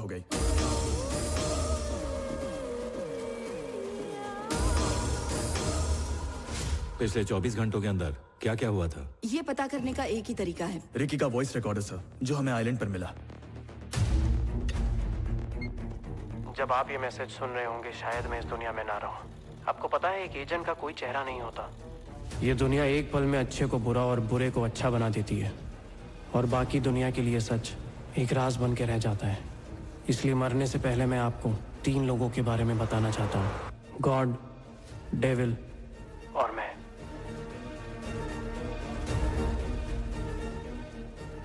गई। पिछले 24 घंटों के अंदर क्या क्या हुआ था? ये पता करने का एक ही तरीका है। रिकी का वॉइस रिकॉर्डर सर, जो हमें आइलैंड पर मिला। जब आप ये मैसेज सुन रहे होंगे शायद मैं इस दुनिया में ना रहूं। आपको पता है एक एजेंट का कोई चेहरा नहीं होता। ये दुनिया एक पल में अच्छे को बुरा और बुरे को अच्छा बना देती है, और बाकी दुनिया के लिए सच एक राज बन के रह जाता है। इसलिए मरने से पहले मैं आपको 3 लोगों के बारे में बताना चाहता हूँ, गॉड, डेविल और मैं।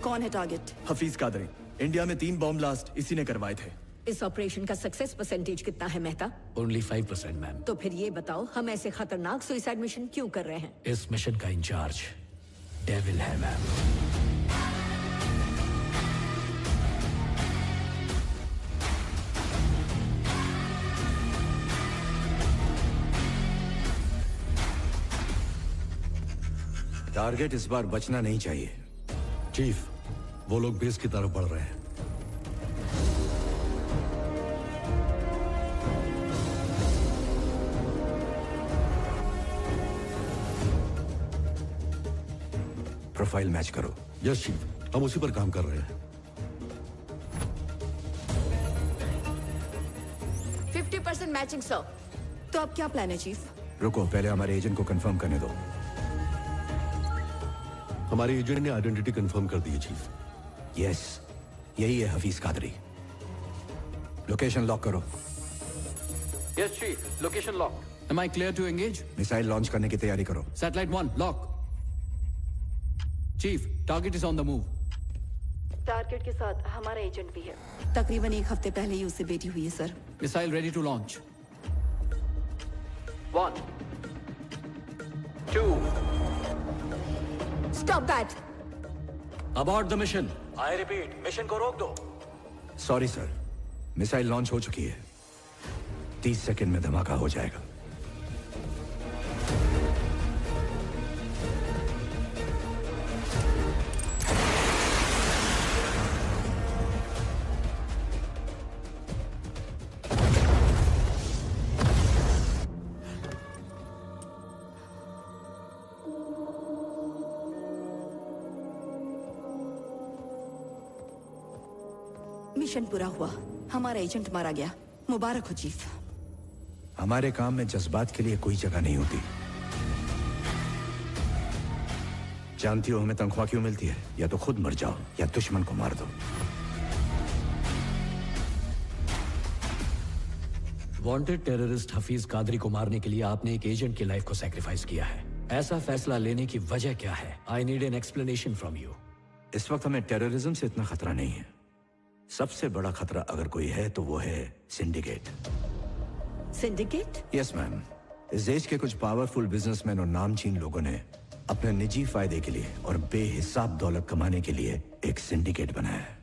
कौन है टारगेट? हफीज कादरी। इंडिया में 3 बॉम्ब ब्लास्ट इसी ने करवाए थे। इस ऑपरेशन का सक्सेस परसेंटेज कितना है मेहता? Only 5% ma'am. तो फिर ये बताओ हम ऐसे खतरनाक सुसाइड मिशन क्यों कर रहे हैं? इस मिशन का इंचार्ज डेविल है मैम। टारगेट इस बार बचना नहीं चाहिए। चीफ, वो लोग बेस की तरफ बढ़ रहे हैं। प्रोफाइल मैच करो। यस चीफ, हम उसी पर काम कर रहे हैं। 50% मैचिंग सर। तो अब क्या प्लान है चीफ? रुको, पहले हमारे एजेंट को कंफर्म करने दो। हमारे एजेंट ने आइडेंटिटी कंफर्म कर दी है चीफ। यस, यही है हफीज कादरी। लोकेशन लॉक करो। Yes chief, location lock. Am I clear to engage? Missile launch करने की तैयारी करो। Satellite 1 lock. Chief, target is on the move. Target के साथ हमारा एजेंट भी है। तकरीबन 1 हफ्ते पहले ही उससे बेटी हुई है sir. Missile ready to launch. 1 2 stop that. Abort the mission. I repeat, mission को रोक दो। सॉरी सर, मिसाइल लॉन्च हो चुकी है। 30 सेकंड में धमाका हो जाएगा। मिशन पूरा हुआ, हमारा एजेंट मारा गया। मुबारक हो चीफ। हमारे काम में जज्बात के लिए कोई जगह नहीं होती। जानती हो हमें तनख्वाह क्यों मिलती है? या तो खुद मर जाओ या दुश्मन को मार दो। वांटेड टेररिस्ट हफीज कादरी को मारने के लिए आपने एक एजेंट की लाइफ को सैक्रिफाइस किया है। ऐसा फैसला लेने की वजह क्या है? I need an explanation from you. इस वक्त हमें टेररिज्म से इतना खतरा नहीं है। सबसे बड़ा खतरा अगर कोई है तो वो है सिंडिकेट। सिंडिकेट? Yes ma'am. इस देश के कुछ पावरफुल बिजनेसमैन और नामचीन लोगों ने अपने निजी फायदे के लिए और बेहिसाब दौलत कमाने के लिए एक सिंडिकेट बनाया है।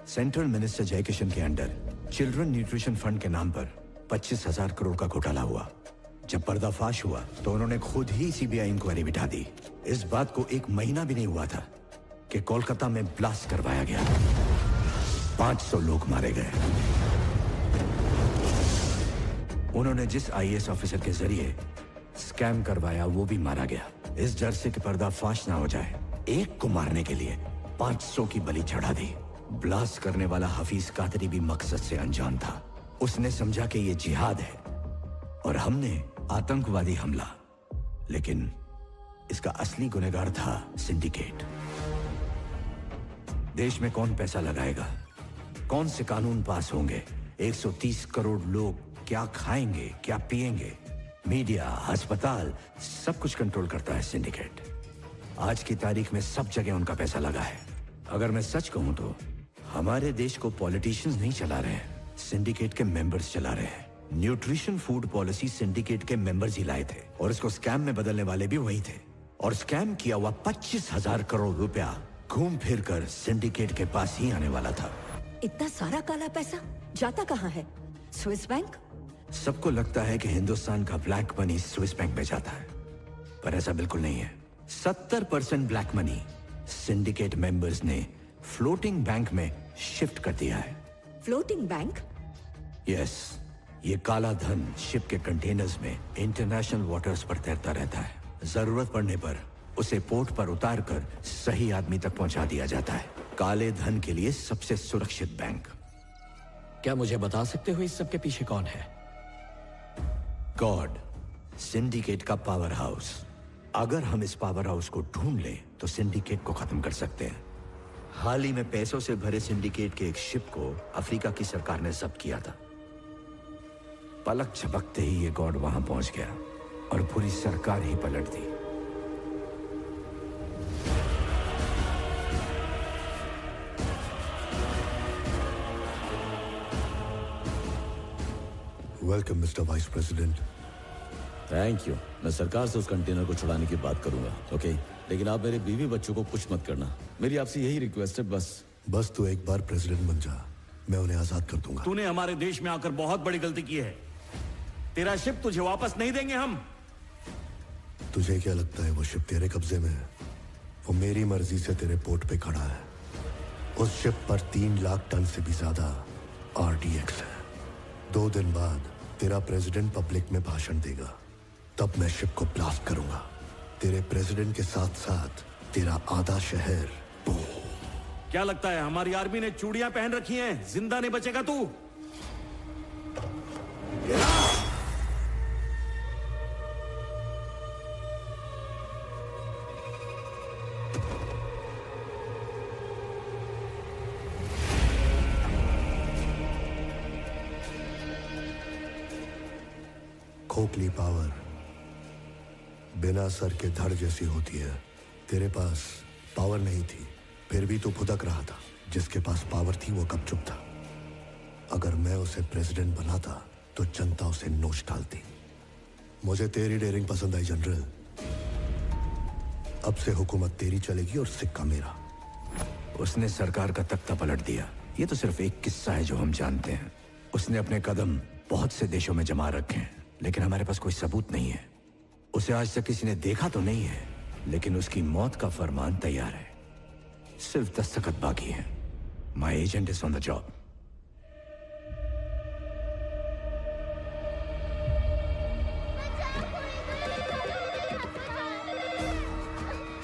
सेंट्रल मिनिस्टर जयकिशन के अंडर चिल्ड्रन न्यूट्रिशन फंड के नाम पर 25,000 करोड़ का घोटाला हुआ। जब पर्दाफाश हुआ तो उन्होंने खुद ही सीबीआई इंक्वायरी बिठा दी। इस बात को 1 महीना भी नहीं हुआ था कि कोलकाता में ब्लास्ट करवाया गया। 500 लोग मारे गए। उन्होंने जिस आईएएस ऑफिसर के जरिए स्कैम करवाया वो भी मारा गया। इस डर से कि पर्दाफाश ना हो जाए, एक को मारने के लिए 500 की बलि चढ़ा दी। ब्लास्ट करने वाला हफीज कादरी भी मकसद से अनजान था। उसने समझा कि ये जिहाद है और हमने आतंकवादी हमला। लेकिन इसका असली गुनहगार था सिंडिकेट। देश में कौन पैसा लगाएगा? कौन से कानून पास होंगे? 130 करोड़ लोग क्या खाएंगे, क्या पिएंगे? मीडिया, अस्पताल, सब कुछ कंट्रोल करता है सिंडिकेट। आज की तारीख में सब जगह उनका पैसा लगा है। अगर मैं सच कहूं तो हमारे देश को पॉलिटिशियंस नहीं चला रहे हैं, सिंडिकेट के मेंबर्स चला रहे हैं। न्यूट्रिशन फूड पॉलिसी सिंडिकेट के मेंबर्स ही लाए थे और इसको स्कैम में बदलने वाले भी वही थे। और स्कैम किया हुआ 25,000 करोड़ रुपया घूम फिर कर सिंडिकेट के पास ही आने वाला था। इतना सारा काला पैसा जाता कहाँ है? Swiss bank? सबको लगता है कि हिंदुस्तान का ब्लैक मनी स्विस बैंक में जाता है, पर ऐसा बिल्कुल नहीं है। 70% ब्लैक मनी सिंडिकेट मेंबर्स ने फ्लोटिंग बैंक में शिफ्ट कर दिया है। Floating bank? यस, ये काला धन शिप के कंटेनर्स में इंटरनेशनल वाटर्स पर तैरता रहता है। जरूरत पड़ने पर उसे पोर्ट पर उतारकर सही आदमी तक पहुंचा दिया जाता है। काले धन के लिए सबसे सुरक्षित बैंक। क्या मुझे बता सकते हो इस सब के पीछे कौन है? गॉड, सिंडिकेट का पावर हाउस। अगर हम इस पावर हाउस को ढूंढ लें तो सिंडिकेट को खत्म कर सकते हैं। हाल ही में पैसों से भरे सिंडिकेट के एक शिप को अफ्रीका की सरकार ने जब्त किया था। पलक झपकते ही ये गॉड वहां पहुंच गया और पूरी सरकार ही पलट दी। Welcome mister vice president. Thank you. मैं सरकार से उस कंटेनर को छुड़ाने की बात करूंगा, ओके? लेकिन आप मेरे बीवी बच्चों को कुछ मत करना। मेरी आपसे यही रिक्वेस्ट है, बस तू एक बार प्रेसिडेंट बन जा, मैं उन्हें आजाद कर दूंगा। तूने हमारे देश में आकर बहुत बड़ी गलती की है। तेरा शिप तुझे वापस नहीं देंगे हम। तुझे क्या लगता है वो शिप तेरे कब्जे में है? वो मेरी मर्जी से तेरे पोर्ट पे खड़ा है। उस शिप पर 3 लाख टन से भी ज्यादा RDX है। 2 दिन बाद तेरा प्रेसिडेंट पब्लिक में भाषण देगा, तब मैं शिप को ब्लास्ट करूंगा। तेरे प्रेसिडेंट के साथ साथ तेरा आधा शहर। क्या लगता है हमारी आर्मी ने चूड़ियां पहन रखी हैं? जिंदा नहीं बचेगा तू। खोखली पावर बिना सर के धड़ जैसी होती है। तेरे पास पावर नहीं थी, फिर भी तू फुदक रहा था। जिसके पास पावर थी वो कब चुप था? अगर मैं उसे प्रेसिडेंट बनाता तो जनता उसे नोच डालती। मुझे तेरी डेयरिंग पसंद आई जनरल। अब से हुकूमत तेरी चलेगी और सिक्का मेरा। उसने सरकार का तख्ता पलट दिया। ये तो सिर्फ एक किस्सा है जो हम जानते हैं। उसने अपने कदम बहुत से देशों में जमा रखे हैं, लेकिन हमारे पास कोई सबूत नहीं है। उसे आज तक किसी ने देखा तो नहीं है, लेकिन उसकी मौत का फरमान तैयार है। सिर्फ दस्तखत बाकी है। My agent is on the job.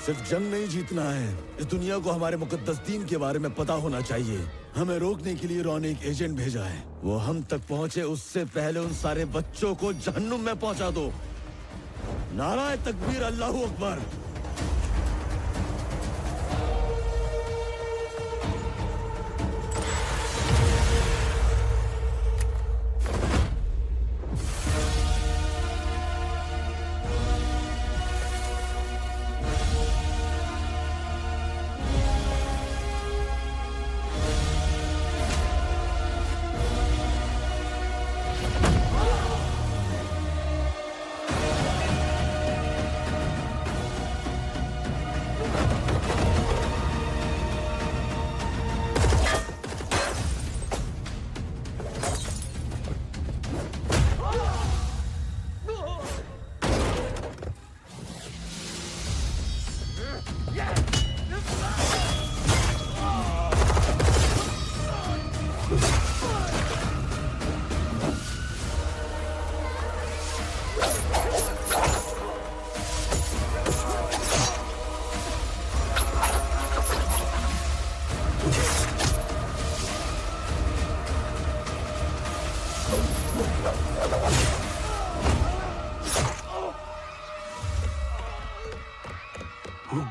सिर्फ जंग नहीं जीतना है, इस दुनिया को हमारे मुकद्दस दीन के बारे में पता होना चाहिए। हमें रोकने के लिए रॉन एक एजेंट भेजा है। वो हम तक पहुंचे उससे पहले उन सारे बच्चों को जहन्नुम में पहुंचा दो। नाराए तकबीर, अल्लाहू अकबर।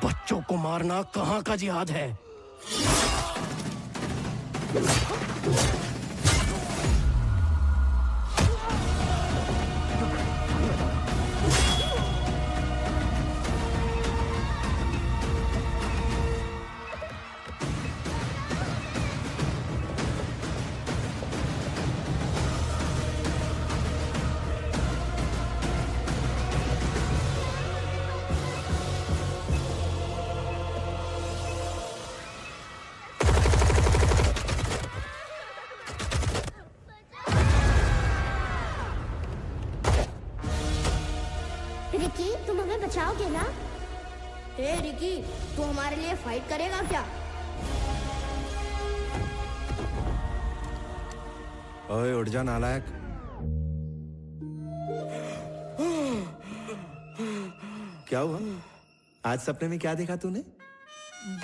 बच्चों को मारना कहाँ का जिहाद है? रिकी, तुम हमें बचाओगे ना? ए रिकी, तू हमारे लिए फाइट करेगा क्या? ओए उठ जा नालायक। क्या हुआ? आज सपने में क्या देखा तूने?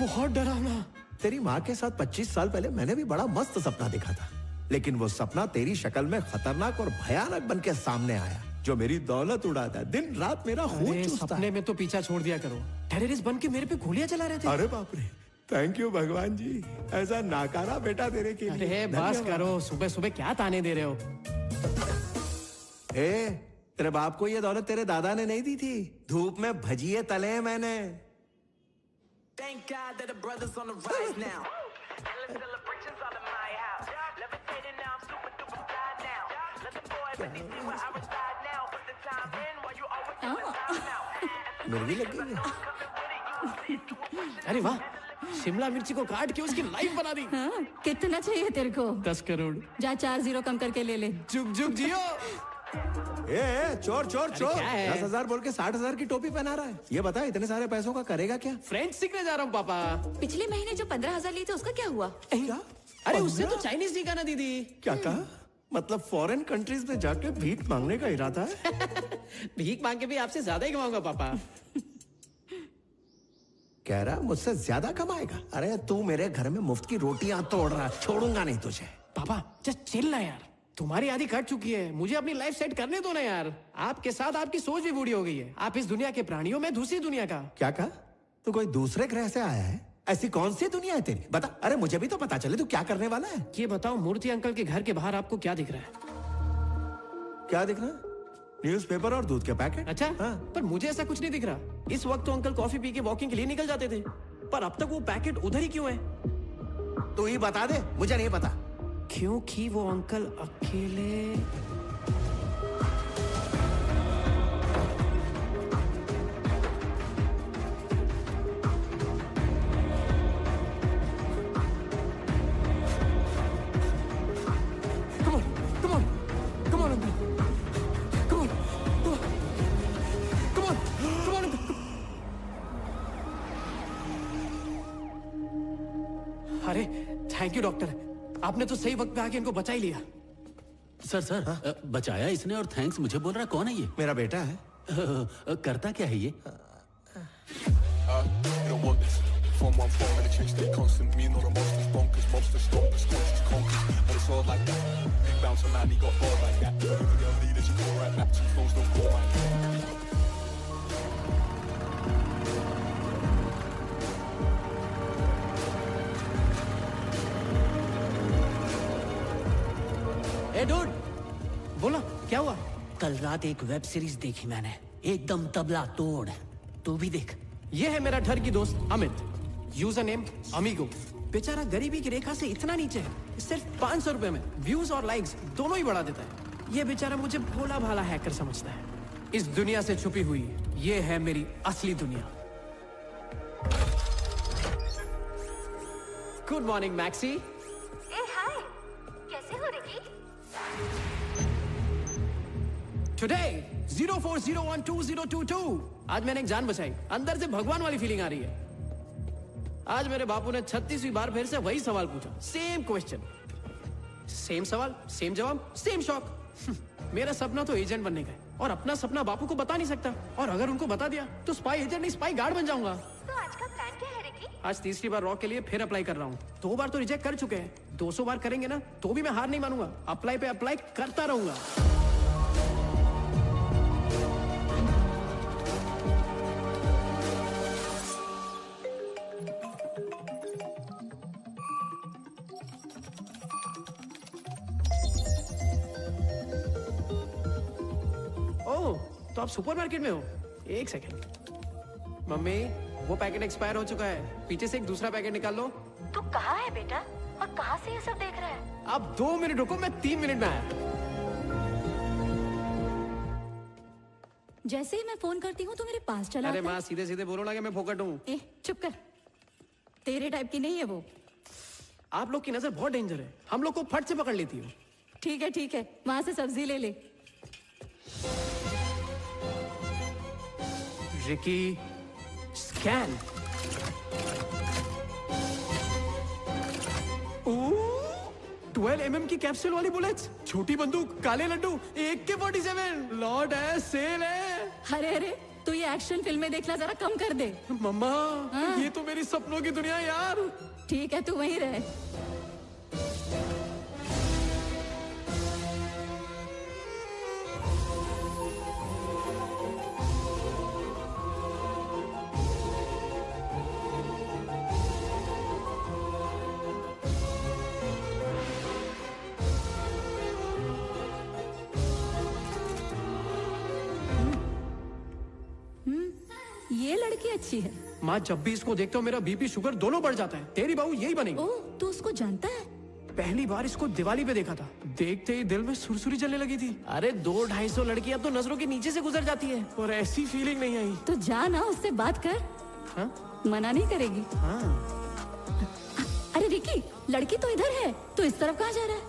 बहुत डरावना। तेरी माँ के साथ 25 साल पहले मैंने भी बड़ा मस्त सपना देखा था, लेकिन वो सपना तेरी शक्ल में खतरनाक और भयानक बन के सामने आया, जो मेरी दौलत उड़ाता है, दिन रात मेरा खून चूसता सपने में तो पीछा छोड़ दिया करो। टेररिस्ट बन के मेरे पे गोलियां चला रहे थे। अरे बाप रे, थैंक यू भगवान जी, ऐसा नाकारा बेटा तेरे के लिए। अरे बस करो, सुबह सुबह क्या ताने दे रहे हो? तेरे बाप को ये दौलत तेरे दादा ने नहीं दी थी, धूप में भजिए तले हैं मैंने। Thank God that the brothers on the rise now. Endless celebrations all in my house. Levitating now, I'm super duper fly now. Let the boys let me see where I reside now. Put the time in while you always in the time out. मुर्गी लग गई है। अरे वाह, शिमला मिर्ची को काट के उसकी लाइफ बना दी। हाँ, कितना चाहिए तेरे को? 10 करोड़। जा 4 0 कम करके ले ले। जुग जुग जियो। चोर चोर चोर, 10,000 बोल के 60,000 की टोपी पहना रहा है। ये बता इतने सारे पैसों का करेगा क्या? फ्रेंच सीखने जा रहा हूँ पापा। पिछले महीने जो 15,000 लिए थे उसका क्या हुआ? क्या? अरे उससे तो चाइनीज सीखा ना दीदी। क्या कहा? मतलब फॉरेन कंट्रीज में जाके भीख मांगने का इरादा है? भीख मांग के भी आपसे ज्यादा ही कमाऊंगा पापा। कह रहा मुझसे ज्यादा कमाएगा? अरे तू मेरे घर में मुफ्त की रोटियां तोड़ रहा, छोड़ूंगा नहीं तुझे। पापा जस्ट चिल ना यार, तुम्हारी आधी कट चुकी है, मुझे अपनी लाइफ सेट करने दो ना यार। आपके साथ आपकी सोच भी बूढ़ी हो गई है। आप इस दुनिया के प्राणियों में दूसरी दुनिया का। क्या कहा? तू कोई दूसरे ग्रह से आया है? ऐसी कौन सी दुनिया है तेरी? बता। अरे मुझे भी तो पता चले तू क्या करने वाला है। ये बताओ, मूर्ति अंकल के घर के बाहर आपको क्या दिख रहा है? क्या दिख रहा है? न्यूज़पेपर और दूध के पैकेट। अच्छा हाँ। पर मुझे ऐसा कुछ नहीं दिख रहा। इस वक्त तो अंकल कॉफी पी के वॉकिंग के लिए निकल जाते थे, पर अब तक वो पैकेट उधर ही क्यों है? तू ही बता दे, मुझे नहीं पता। क्योंकि वो अंकल अकेले। अरे थैंक यू डॉक्टर, आपने तो सही वक्त पे आके इनको बचा ही लिया। सर बचाया इसने और थैंक्स मुझे बोल रहा। कौन है ये? मेरा बेटा है। करता क्या है ये? ए डूड, बोला क्या हुआ? कल रात एक वेब सीरीज देखी मैंने, एकदम तबला तोड़। तू भी देख। ये है मेरा ठर की दोस्त अमित, यूजर नेम अमीगो। बेचारा गरीबी की रेखा से इतना नीचे है, सिर्फ 500 रुपए में व्यूज और लाइक्स दोनों ही बढ़ा देता है। ये बेचारा मुझे भोला भाला हैकर समझता है। इस दुनिया से छुपी हुई ये है मेरी असली दुनिया। Good morning maxi. हाय, कैसे हो रिकी? टुडे 04012022। आज मैंने एक जान बचाई, अंदर से भगवान वाली फीलिंग आ रही है। आज मेरे बापू ने 36वीं बार फिर से वही सवाल पूछा, सेम क्वेश्चन, सेम सवाल, सेम जवाब, सेम शॉक। मेरा सपना तो एजेंट बनने का है, और अपना सपना बापू को बता नहीं सकता, और अगर उनको बता दिया तो स्पाई एजेंट नहीं स्पाई गार्ड बन जाऊंगा। तो आज का प्लान क्या है रिकी? आज तीसरी बार रॉक के लिए फिर अप्लाई कर रहा हूँ। 2 बार तो रिजेक्ट कर चुके हैं, 200 बार करेंगे ना तो भी मैं हार नहीं मानूंगा। अप्लाई पे अप्लाई करता रहूंगा। ओह, तो आप सुपरमार्केट में हो? एक सेकंड। मम्मी, वो पैकेट एक्सपायर हो चुका है, पीछे से एक दूसरा पैकेट निकाल लो। तू कहाँ है बेटा, और कहाँ से ये सब देख रहा है? आप 2 मिनट रुको, मैं 3 मिनट में आया। जैसे ही मैं फोन करती हूँ तो मेरे पास चला अरे आता है। माँ, सीधे सीधे बोलो ना कि मैं फोकट हूँ। चुप कर, तेरे टाइप की नहीं है वो। आप लोग की नजर बहुत डेंजर है, हम लोग को फट से पकड़ लेती हो। ठीक है, वहां से सब्जी ले ले। Ricky, scan. 12 mm की कैप्सूल वाली बुलेट्स, छोटी बंदूक, काले लड्डू, AK-47, लॉर्ड है, सेल है। अरे अरे, तू ये एक्शन फिल्में देखना जरा कम कर दे। मम्मा, ये तो मेरी सपनों की दुनिया है यार। ठीक है, तू वहीं रह। ये लड़की अच्छी है। माँ, जब भी इसको देखते हो मेरा बीपी शुगर दोनों बढ़ जाता है। तेरी बहू यही बनेगी। ओह, तू उसको जानता है? पहली बार इसको दिवाली पे देखा था, देखते ही दिल में सुरसुरी चलने लगी थी। अरे 200-250 लड़कियां तो नजरों के नीचे से गुजर जाती है, और ऐसी फीलिंग नहीं आई। तो जा ना, उससे बात कर। हाँ? मना नहीं करेगी। हाँ। अरे विकी, लड़की तो इधर है, तो इस तरफ कहाँ जा रहा है?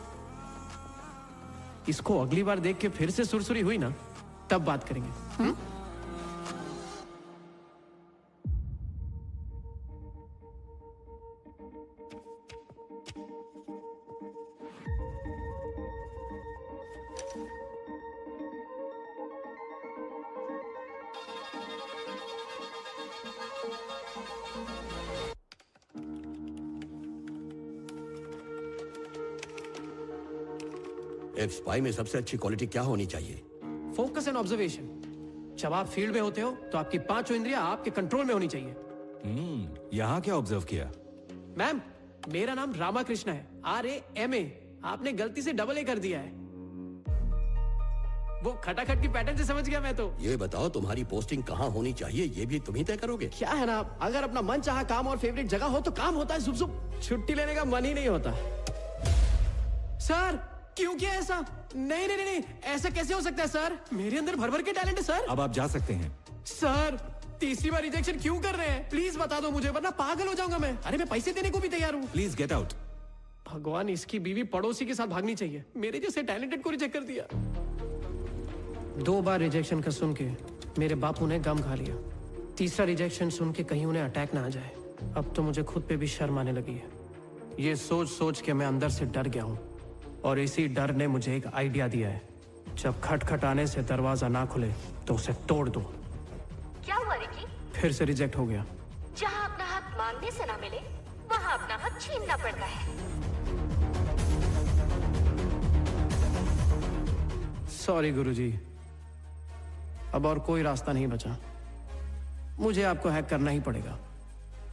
इसको अगली बार देख के फिर से सुरसुरी हुई ना, तब बात करेंगे। हाँ? एक स्पाई में सबसे अच्छी क्वालिटी क्या होनी चाहिए? Focus and observation. जब आप फील्ड में होते हो तो आपकी पांचों इंद्रियां आपके कंट्रोल में होनी चाहिए। यहाँ क्या ऑब्जर्व किया? मैम, मेरा नाम रामाकृष्ण है, RAMA। आपने गलती से AA कर दिया है। वो खटाखट की पैटर्न से समझ गया मैं तो। ये बताओ, तुम्हारी पोस्टिंग कहाँ होनी चाहिए, ये भी तुम ही तय करोगे? क्या है ना, अगर अपना मन चाहा काम और फेवरेट जगह हो तो काम होता है, जुब जुब। छुट्टी लेने का मन ही नहीं होता। सर, क्यों किया ऐसा? नहीं नहीं नहीं, ऐसा कैसे हो सकता है सर? मेरे अंदर भर भर के टैलेंट है सर। अब आप जा सकते हैं। सर, तीसरी बार रिजेक्शन क्यों कर रहे हैं? प्लीज बता दो मुझे, वरना पागल हो जाऊंगा मैं। अरे मैं पैसे देने को भी तैयार हूँ। Please get out. भगवान, इसकी बीवी पड़ोसी के साथ भागनी चाहिए। मेरे जैसे टैलेंटेड को रिजेक्ट कर दिया। 2 बार रिजेक्शन का सुन के मेरे बापू ने गम खा लिया। तीसरा रिजेक्शन सुन के कहीं उन्हें अटैक ना आ जाए। अब तो मुझे खुद पे भी शर्म आने लगी है। ये सोच सोच के मैं अंदर से डर गया हूँ, और इसी डर ने मुझे एक आइडिया दिया है। जब खटखटाने से दरवाजा ना खुले तो उसे तोड़ दो। क्या हुआ रिकी? फिर से रिजेक्ट हो गया। जहाँ अपना हाथ मांगने से ना मिले, वहाँ अपना हाथ छीनना पड़ता है। सॉरी गुरुजी, अब और कोई रास्ता नहीं बचा। मुझे आपको हैक करना ही पड़ेगा।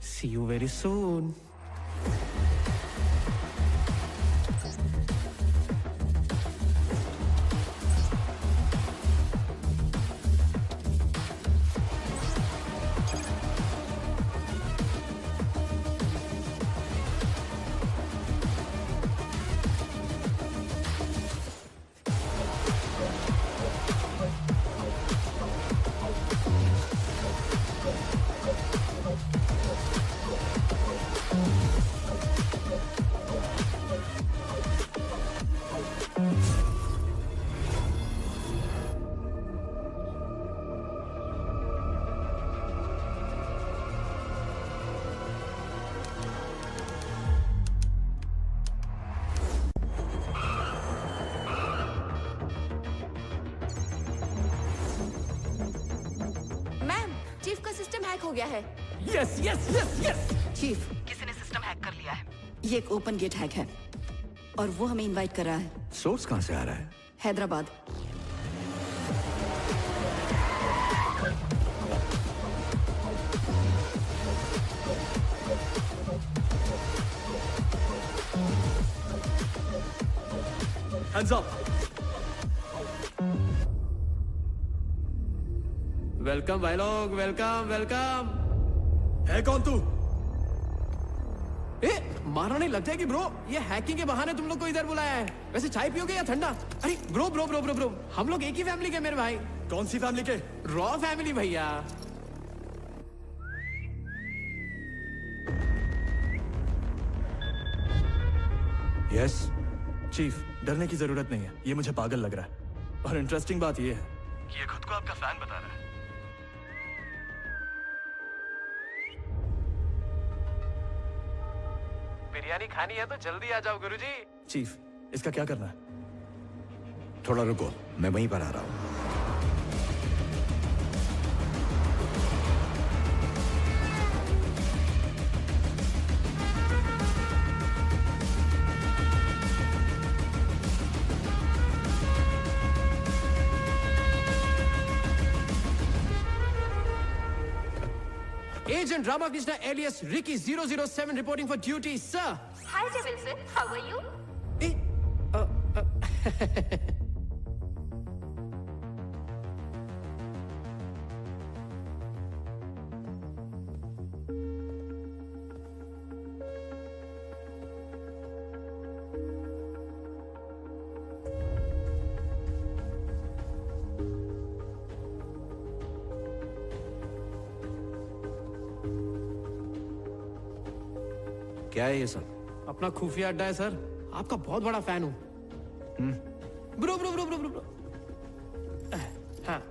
सी यू वेरी सून। हो गया है। Yes yes yes yes. Chief, किसी ने सिस्टम हैक कर लिया है। ये एक ओपन गेट हैक है और वो हमें इनवाइट कर रहा है। सोर्स कहां से आ रहा है? हैदराबाद। Hands up. वेलकम भाई लोग, वेलकम वेलकम। है कौन तू? ए, मारना नहीं लग जाएगी ब्रो। ये हैकिंग के बहाने तुम लोग को इधर बुलाया है। वैसे चाय पियोगे या ठंडा? अरे bro bro bro bro bro, हम लोग एक ही फैमिली के मेरे भाई। कौन सी फैमिली के? रॉ फैमिली भैया। यस चीफ, डरने की जरूरत नहीं है। ये मुझे पागल लग रहा है। और इंटरेस्टिंग बात ये है कि ये खुद को आपका फैन बता रहा है। बिरयानी खानी है तो जल्दी आ जाओ गुरुजी। चीफ, इसका क्या करना है? थोड़ा रुको, मैं वहीं पर आ रहा हूं। Agent Ramakrishna alias Ricky 007 reporting for duty, sir. Hi, J. Wilson. How are you? क्या है ये सब? अपना खुफिया अड्डा है सर। आपका बहुत बड़ा फैन हूं। Bro bro bro bro bro bro. हाँ।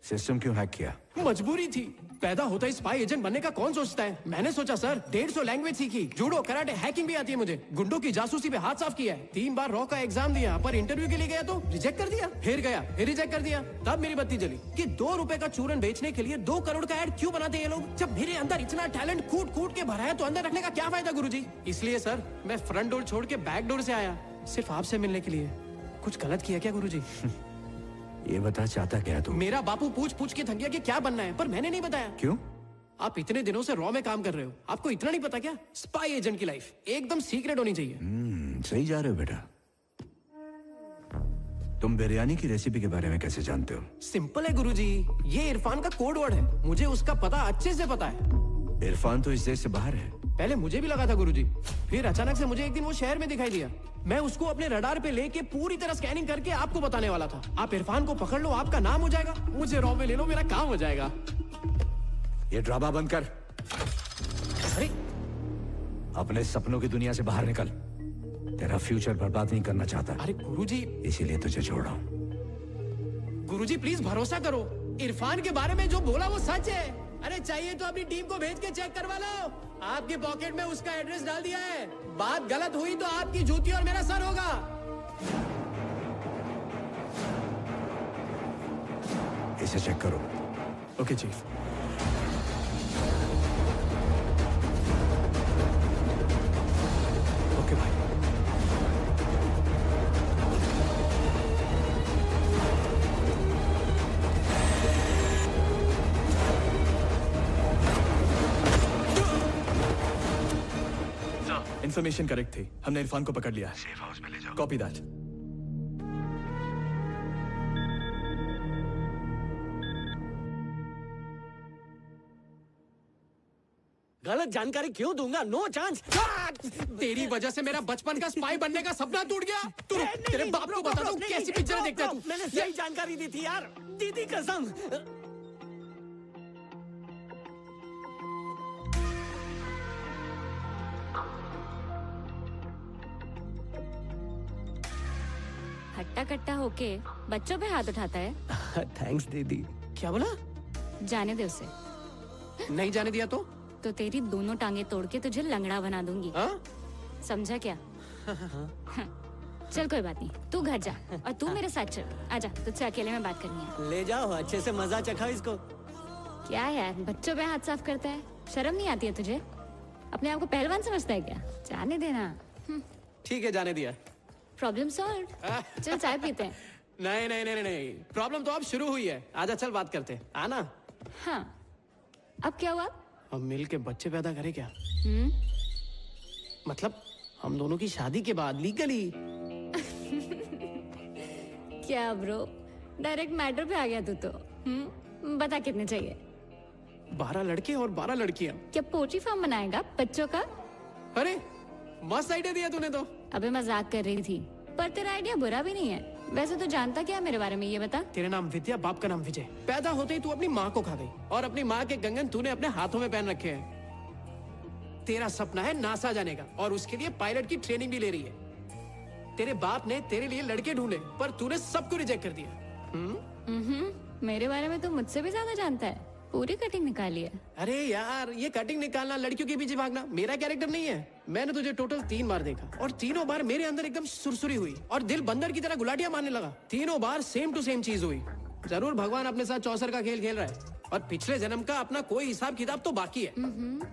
सिस्टम क्यों हैक किया? मजबूरी थी। पैदा होता ही स्पाई एजेंट बनने का कौन सोचता है? मैंने सोचा सर, 150 लैंग्वेज सीखी, जूडो, कराटे, हैकिंग भी आती है मुझे। गुंडों की जासूसी पे हाथ साफ किया है। 3 बार रॉ का एग्जाम दिया, पर इंटरव्यू के लिए गया तो रिजेक्ट कर दिया। फिर गया, फिर रिजेक्ट कर दिया। तब मेरी बत्ती जली कि 2 रुपए का चूरन बेचने के लिए 2 करोड़ का एड क्यों बनाते हैं ये लोग? जब मेरे अंदर इतना टैलेंट कूट कूट के भरा है तो अंदर रखने का क्या फायदा गुरुजी? इसलिए सर, मैं फ्रंट डोर छोड़ के बैक डोर से आया, सिर्फ आपसे मिलने के लिए। कुछ गलत किया क्या गुरुजी? ये बता, चाहता क्या है तू? मेरा बापू पूछ पूछ के थक गया कि क्या बनना है, पर मैंने नहीं बताया। क्यों? आप इतने दिनों से रॉ में काम कर रहे हो, आपको इतना नहीं पता क्या? स्पाई एजेंट की लाइफ एकदम सीक्रेट होनी चाहिए। सही जा रहे हो बेटा। तुम बिरयानी की रेसिपी के बारे में कैसे जानते हो? सिंपल है गुरुजी, ये इरफान का कोड वर्ड है। मुझे उसका पता अच्छे से पता है। इरफान तो इस देश से बाहर है। पहले मुझे भी लगा था गुरुजी, फिर अचानक से मुझे एक दिन वो शहर में दिखाई दिया। मैं उसको अपने रडार पे लेके पूरी तरह स्कैनिंग करके आपको बताने वाला था। आप इरफान को पकड़ लो, आपका नाम हो जाएगा। मुझे रॉ में ले लो, मेरा काम हो जाएगा। ये ड्रामा बंद कर। अरे, अपने सपनों की दुनिया से बाहर निकल। तेरा फ्यूचर बर्बाद नहीं करना चाहता। अरे गुरुजी, इसीलिए तुझे छोड़ रहा हूं। गुरुजी प्लीज भरोसा करो, इरफान के बारे में जो बोला वो सच है। अरे चाहिए तो अपनी टीम को भेज के चेक करवा लो। आपकी पॉकेट में उसका एड्रेस डाल दिया है। बात गलत हुई तो आपकी जूती और मेरा सर होगा। इसे चेक करो। Okay chief. ओके भाई। इंफॉर्मेशन करेक्ट थी, हमने इरफान को पकड़ लिया है। सेफ हाउस में ले जाओ। Copy that. गलत जानकारी क्यों दूंगा? No chance. तेरी वजह से मेरा बचपन का स्पाई बनने का सपना टूट गया। तू तेरे बाप को बता दूं कैसी पिक्चर देखता है तू? मैंने सही जानकारी दी थी यार, दीदी कसम। हट्टा कट्टा होके बच्चों पे हाथ उठाता है। थैंक्स दीदी। क्या बोला? जाने दे उसे। नहीं जाने दिया तो तेरी दोनों टांगे तोड़ के तुझे लंगड़ा बना दूंगी। समझा क्या? चल कोई बात नहीं, तू घर जा और तू मेरे साथ चल। आजा, तुझसे अकेले में बात करनी है। ले जाओ, अच्छे से मजा चखाओ इसको। क्या यार, बच्चों पे हाथ साफ करता है? शर्म नहीं आती है तुझे? अपने आप को पहलवान समझता है क्या? जाने देना। ठीक है, जाने दिया। Problem solve. चल चाय पीते हैं। नहीं नहीं नहीं नहीं, प्रॉब्लम तो अब शुरू हुई है। आजा चल बात करते हैं। आना। हाँ, अब क्या हुआ? हम मिल के बच्चे पैदा करें क्या? मतलब हम दोनों की शादी के बाद लीगली। क्या ब्रो, डायरेक्ट मैटर पे आ गया तू तो। बता कितने चाहिए? 12 लड़के और 12 लड़कियां। क्या पोल्ट्री फार्म बनाएगा बच्चों का? अरे मस्त आइडिया दिया तूने तो। अबे मजाक कर रही थी, पर तेरा आइडिया बुरा भी नहीं है। वैसे तो जानता क्या मेरे बारे में, ये बता। तेरा नाम विद्या, बाप का नाम विजय। पैदा होते ही तू अपनी माँ को खा गई और अपनी माँ के कंगन तूने अपने हाथों में पहन रखे हैं। तेरा सपना है नासा जाने का और उसके लिए पायलट की ट्रेनिंग भी ले रही है। तेरे बाप ने तेरे लिए लड़के ढूंढे पर तूने सबको रिजेक्ट कर दिया। मेरे बारे में तो मुझसे भी ज्यादा जानता है। पूरी कटिंग निकाली है। अरे यार, ये कटिंग निकालना, लड़कियों के पीछे भागना मेरा कैरेक्टर नहीं है। मैंने तुझे टोटल 3 बार देखा और तीनों बार मेरे अंदर एकदम सुरसुरी हुई और दिल बंदर की तरह गुलाटियां मारने लगा। तीनों बार सेम टू सेम चीज हुई। जरूर भगवान अपने साथ चौसर का खेल खेल रहा है और पिछले जन्म का अपना कोई हिसाब किताब तो बाकी है।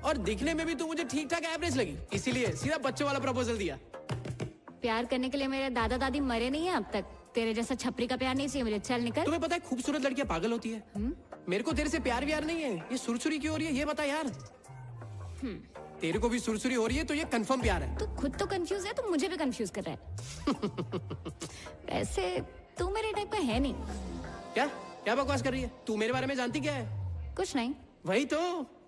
और दिखने में भी तू मुझे ठीक ठाक एवरेज लगी, इसीलिए सीधा बच्चों वाला प्रपोजल दिया। प्यार करने के लिए मेरे दादा दादी मरे नहीं है अब तक। तेरे जैसा छपरी का प्यार नहीं चाहिए मुझे। चल निकल। तुम्हें पता है खूबसूरत लड़कियां पागल होती है। मेरे को तेरे से प्यार व्यार नहीं है। ये सुरसुरी क्यों हो रही है ये बता यार। तेरे को भी सुरसुरी हो रही है तो ये कंफर्म प्यार है। तू खुद तो कंफ्यूज है, तो मुझे भी कंफ्यूज कर रहा है। वैसे तू मेरे टाइप का है नहीं। क्या क्या बकवास कर रही है तू? मेरे बारे में जानती क्या है? कुछ नहीं। वही तो,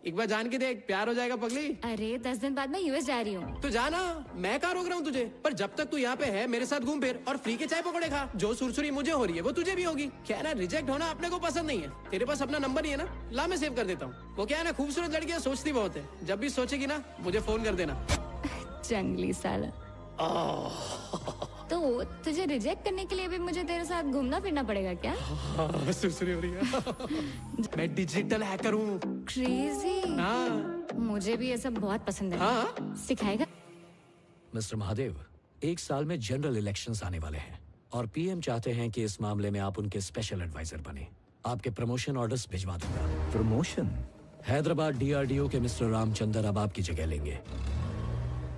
एक बार जान के देख, प्यार हो जाएगा पगली। अरे 10 दिन बाद मैं यूएस जा रही हूँ। तो जाना, मैं कहाँ रोक रहा हूँ तुझे। पर जब तक तू यहाँ पे है मेरे साथ घूम फिर और फ्री के चाय पकौड़े खा। जो सुरसुरी मुझे हो रही है वो तुझे भी होगी। क्या है ना, रिजेक्ट होना अपने को पसंद नहीं है। तेरे पास अपना नंबर ही है ना, ला मैं सेव कर देता हूँ। वो क्या है ना, खूबसूरत लड़कियां सोचती बहुत है। जब भी सोचेगी ना मुझे फोन कर देना। जंगली साला। तो तुझे रिजेक्ट करने के लिए भी मुझे तेरे साथ घूमना फिरना पड़ेगा क्या? सुरसुरी हो रही है। मैं डिजिटल हैकर हूँ। क्रेजी। हाँ। मुझे भी ये सब बहुत पसंद है। हाँ? सिखाएगा? मिस्टर महादेव, 1 साल में जनरल इलेक्शंस आने वाले हैं और पीएम चाहते हैं कि इस मामले में आप उनके स्पेशल एडवाइजर बने। आपके प्रमोशन ऑर्डर्स भिजवा दूंगा। प्रमोशन? हैदराबाद डीआरडीओ के मिस्टर रामचंद्र अब आपकी जगह लेंगे।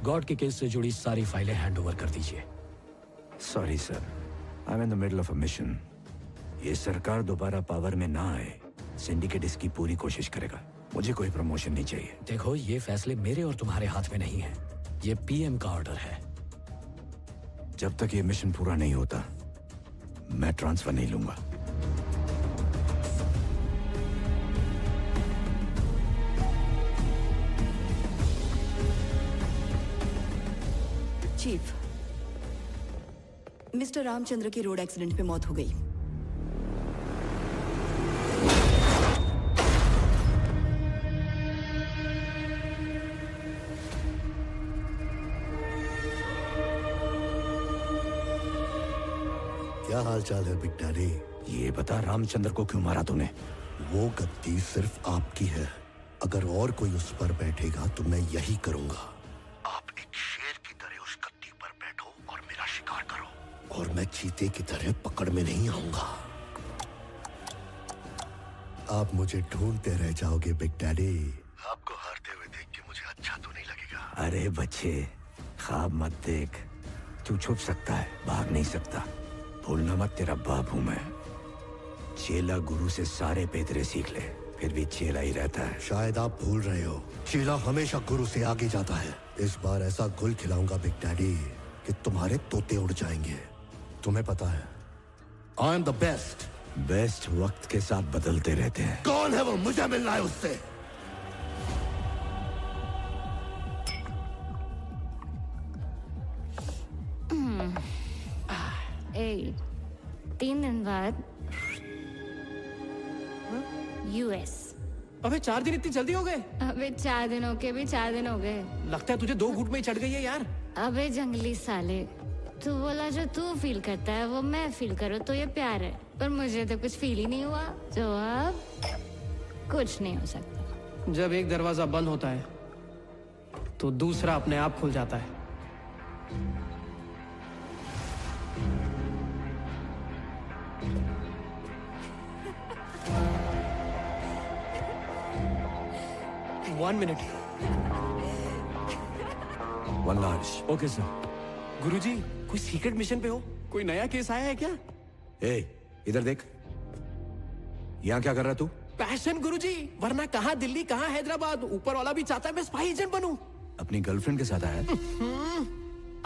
गॉड के केस से जुड़ी सारी फाइलें हैंड ओवर कर दीजिए। Sorry sir, I am in the middle of a mission. ये सरकार दोबारा पावर में ना आए, सिंडिकेट इसकी पूरी कोशिश करेगा। मुझे कोई प्रमोशन नहीं चाहिए। देखो, ये फैसले मेरे और तुम्हारे हाथ में नहीं है। ये पीएम का ऑर्डर है। जब तक ये मिशन पूरा नहीं होता मैं ट्रांसफर नहीं लूंगा। चीफ, मिस्टर रामचंद्र की रोड एक्सीडेंट में मौत हो गई। क्या हाल चाल है बिग डैडी? ये बता, रामचंद्र को क्यों मारा तूने? वो गद्दी सिर्फ आपकी है। अगर और कोई उस पर बैठेगा तो मैं यही करूंगा। आप एक शेर की तरह उस गद्दी पर बैठो और मेरा शिकार करो, और मैं चीते की तरह पकड़ में नहीं आऊंगा। आप मुझे ढूंढते रह जाओगे बिग डैडी। आपको हारते हुए देख के मुझे अच्छा तो नहीं लगेगा। अरे बच्चे, ख्वाब मत देख। तू छुप सकता है, भाग नहीं सकता। भूलना मत, तेरा बाप हूं मैं। चेला गुरु से सारे पेतरे सीख ले, फिर भी चेला ही रहता है। शायद आप भूल रहे हो, चेला हमेशा गुरु से आगे जाता है। इस बार ऐसा गुल खिलाऊंगा बिग डैडी कि तुम्हारे तोते उड़ जाएंगे। तुम्हें पता है, I am the best. Best वक्त के साथ बदलते रहते हैं। कौन है वो? मुझे मिलना है उससे। ए, 3 दिन बाद यूएस। अबे 4 दिन इतनी जल्दी हो गए? अबे 4 दिनों के भी 4 दिन हो गए। लगता है तुझे 2 घूंट में ही चढ़ गई है यार। अबे जंगली साले, तू बोला जो तू फील करता है वो मैं फील करूँ तो ये प्यार है, पर मुझे तो कुछ फील ही नहीं हुआ, तो अब कुछ नहीं हो सकता। जब एक दरवाजा बंद होता है तो दूसरा अपने आप खुल जाता है। One minute. One large. Okay sir. Guruji, कोई सीक्रेट मिशन पे हो? कोई नया केस आया है क्या? ए, इधर देख। यहाँ क्या कर रहा तू? पैशन गुरुजी, वरना कहाँ दिल्ली कहाँ हैदराबाद। ऊपर वाला भी चाहता है मैं स्पाई एजेंट बनूं। अपनी गर्लफ्रेंड के साथ आया?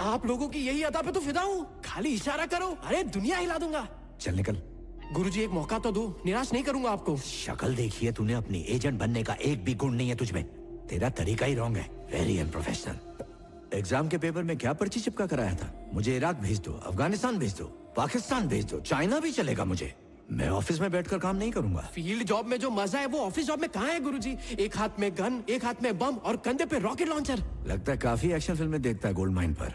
आप लोगों की यही अदा पे तो फिदा हूँ। खाली इशारा करो, अरे दुनिया हिला दूंगा। चल निकल। गुरुजी एक मौका तो दो, निराश नहीं करूंगा आपको। शक्ल देखी है तूने? अपनी एजेंट बनने का एक भी गुण नहीं है तुझमें। तेरा तरीका ही रॉन्ग है। Very unprofessional. एग्जाम के पेपर में क्या पर्ची चिपका कराया था? मुझे इराक भेज दो, अफगानिस्तान भेज दो, पाकिस्तान भेज दो, चाइना भी चलेगा मुझे। मैं ऑफिस में बैठकर काम नहीं करूंगा। फील्ड जॉब में जो मजा है वो ऑफिस जॉब में कहाँ है गुरुजी? एक हाथ में गन, एक हाथ में बम और कंधे पे रॉकेट लॉन्चर। लगता है काफी एक्शन फिल्में देखता है गोल्ड माइन पर।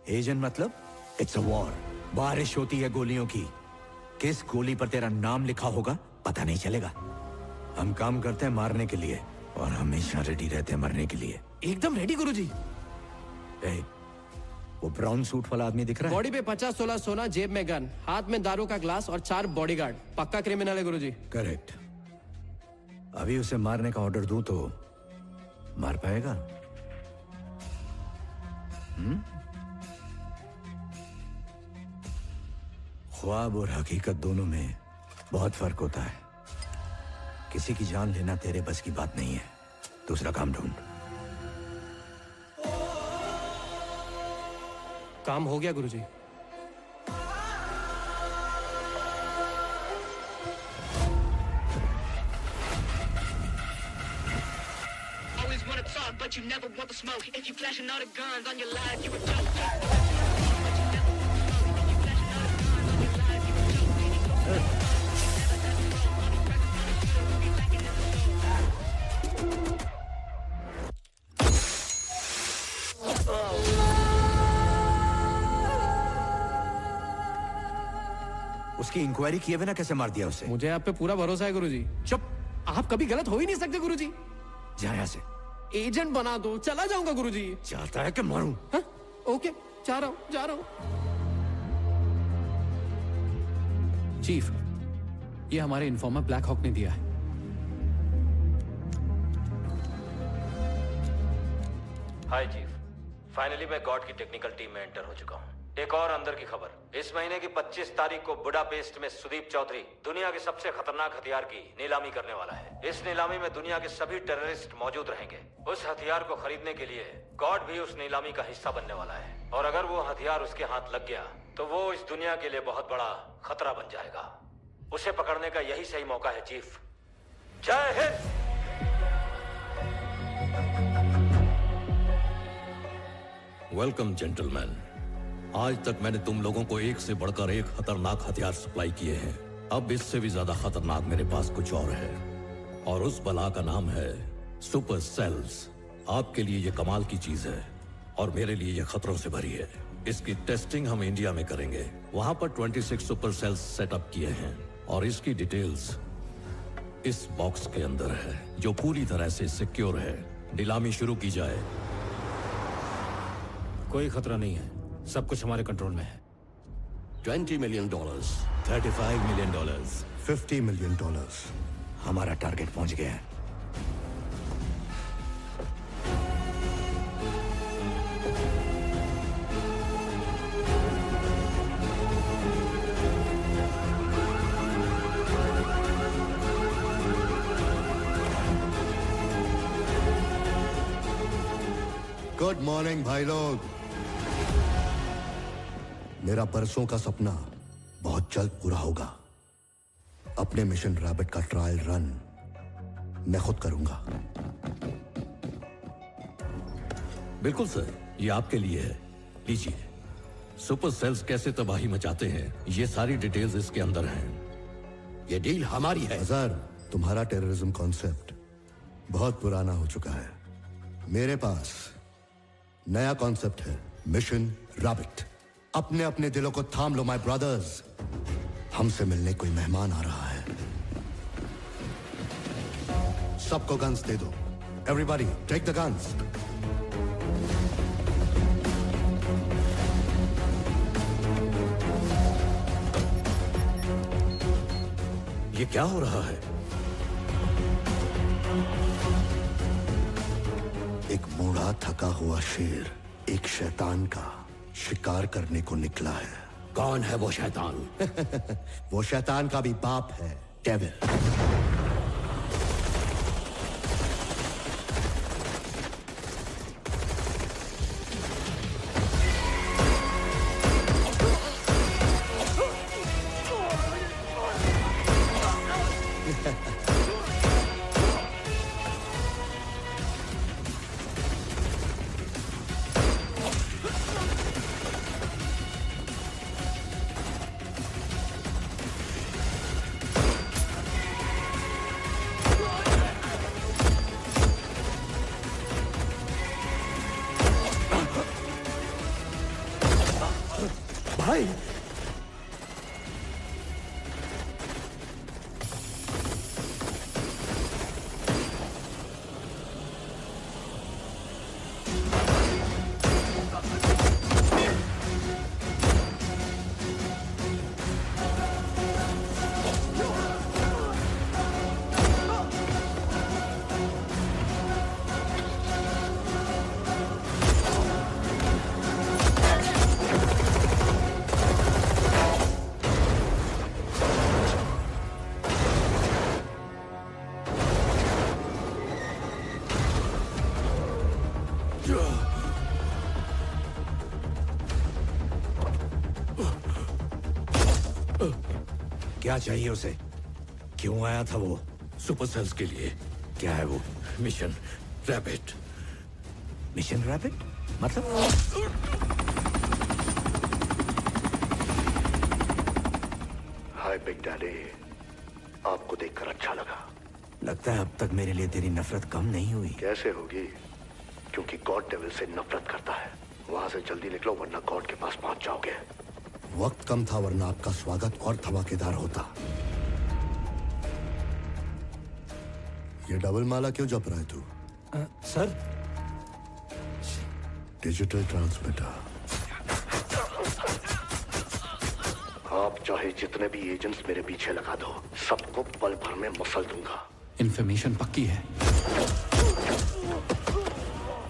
एजेंट मतलब इट्स अ वॉर। बारिश होती है गोलियों की। किस गोली पर तेरा नाम लिखा होगा पता नहीं चलेगा। हम काम करते हैं मारने के लिए और हमेशा रेडी रहते हैं मरने के लिए। एकदम रेडी गुरुजी। ए, वो ब्राउन सूट वाला आदमी दिख रहा है? बॉडी पे 50-16 सोना, जेब में गन, हाथ में दारू का ग्लास और 4 बॉडीगार्ड। पक्का क्रिमिनल है गुरुजी। करेक्ट। अभी उसे मारने का ऑर्डर दूं तो मार पाएगा? ख्वाब और हकीकत दोनों में बहुत फर्क होता है। किसी की जान लेना तेरे बस की बात नहीं है। दूसरा काम ढूंढ। काम हो गया गुरुजी। Always wanna talk, but you never want the smoke. If you flashing all the guns on your life, you a joke. उसकी इंक्वायरी किए बिना कैसे मार दिया उसे? मुझे आप पे पूरा भरोसा है गुरुजी। चुप। आप कभी गलत हो ही नहीं सकते गुरुजी। जा यहाँ से। एजेंट बना दो, चला जाऊंगा गुरुजी। चाहता है कि मारूं? हाँ? ओके, जा रहा हूं। चीफ, ये हमारे इन्फॉर्मर ब्लैक हॉक ने दिया है। हाय चीफ, फाइनली मैं गॉड की टेक्निकल टीम में एंटर हो चुका हूँ। एक और अंदर की खबर, इस महीने की 25 तारीख को बुडापेस्ट में सुदीप चौधरी दुनिया के सबसे खतरनाक हथियार की नीलामी करने वाला है। इस नीलामी में दुनिया के सभी टेररिस्ट मौजूद रहेंगे। उस हथियार को खरीदने के लिए गॉड भी उस नीलामी का हिस्सा बनने वाला है, और अगर वो हथियार उसके हाथ लग गया तो वो इस दुनिया के लिए बहुत बड़ा खतरा बन जाएगा। उसे पकड़ने का यही सही मौका है चीफ। जय हिंद। Welcome gentleman. आज तक मैंने तुम लोगों को एक से बढ़कर एक खतरनाक हथियार सप्लाई किए हैं। अब इससे भी ज्यादा खतरनाक मेरे पास कुछ और है, और उस बला का नाम है सुपर सेल्स। आपके लिए ये कमाल की चीज है और मेरे लिए ये खतरों से भरी है। इसकी टेस्टिंग हम इंडिया में करेंगे। वहां पर 26 सुपर सेल्स सेटअप किए हैं और इसकी डिटेल्स इस बॉक्स के अंदर है, जो पूरी तरह से सिक्योर है। नीलामी शुरू की जाए। कोई खतरा नहीं है, सब कुछ हमारे कंट्रोल में है। $20 million, $35 million, $50 million। हमारा टारगेट पहुंच गया है। गुड मॉर्निंग भाई लोग। मेरा परसों का सपना बहुत जल्द पूरा होगा। अपने मिशन रैबिट का ट्रायल रन मैं खुद करूंगा। बिल्कुल सर, ये आपके लिए है। लीजिए। सुपर सेल्स कैसे तबाही मचाते हैं, ये सारी डिटेल्स इसके अंदर हैं। ये डील हमारी है। अजहर, तुम्हारा टेररिज्म कॉन्सेप्ट बहुत पुराना हो चुका है। मेरे पास नया कॉन्सेप्ट है, मिशन रैबिट। अपने अपने दिलों को थाम लो माय ब्रदर्स। हमसे मिलने कोई मेहमान आ रहा है। सबको गन्स दे दो। Everybody take the guns. ये क्या हो रहा है? एक बूढ़ा थका हुआ शेर एक शैतान का शिकार करने को निकला है। कौन है वो शैतान? वो शैतान का भी बाप है, डेविल। भाई, क्या चाहिए उसे? क्यों आया था वो? सुपर सेल्स के लिए। क्या है वो? Mission rapid. मिशन रैपिड मतलब? हाय बिग डैडी, आपको देखकर अच्छा लगा। लगता है अब तक मेरे लिए तेरी नफरत कम नहीं हुई। कैसे होगी? क्योंकि गॉड डेविल से नफरत करता है। वहां से जल्दी निकलो वरना गॉड के पास पहुंच जाओगे। वक्त कम था वरना आपका स्वागत और धमाकेदार होता। ये डबल माला क्यों जप रहा है तू? Sir, digital transmitter. आप चाहे जितने भी एजेंट्स मेरे पीछे लगा दो, सबको पल भर में मसल दूंगा। इंफॉर्मेशन पक्की है।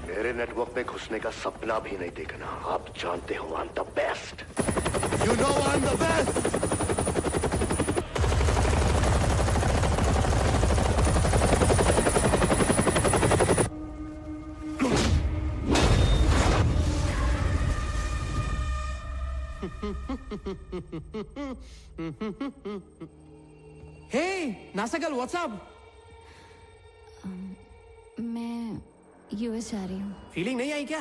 मेरे नेटवर्क में घुसने का सपना भी नहीं देखना। आप जानते हो आई am the best. You know I am the best. Hey, Nasagal, what's up? मैं यूएस जा रही हूँ। फीलिंग नहीं आई क्या?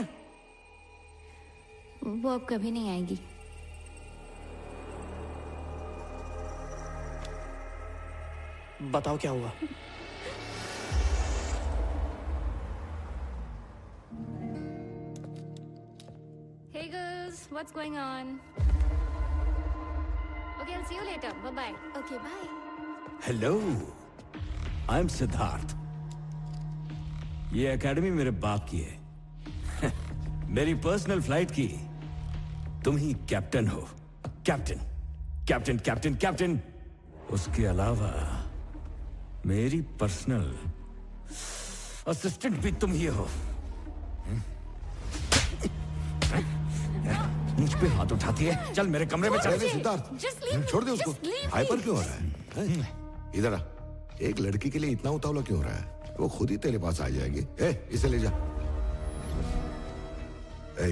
वो अब कभी नहीं आएगी। बताओ क्या हुआ? Hey girls, what's going on? Okay, I'll see you later. Bye bye. Okay, bye. Hello, I am Siddharth. ये एकेडमी मेरे बाप की है। मेरी पर्सनल फ्लाइट की तुम ही कैप्टन हो। Captain captain captain captain. उसके अलावा मेरी पर्सनल असिस्टेंट भी तुम ही हो। मुझ पे हाथ उठाती है। चल मेरे कमरे में चल। सिद्धार्थ, छोड़ दे उसको। हाइपर क्यों हो रहा है? इधर आ। एक लड़की के लिए इतना उतावला क्यों हो रहा है? वो खुद ही तेरे पास आ जाएगी। इसे ले जा।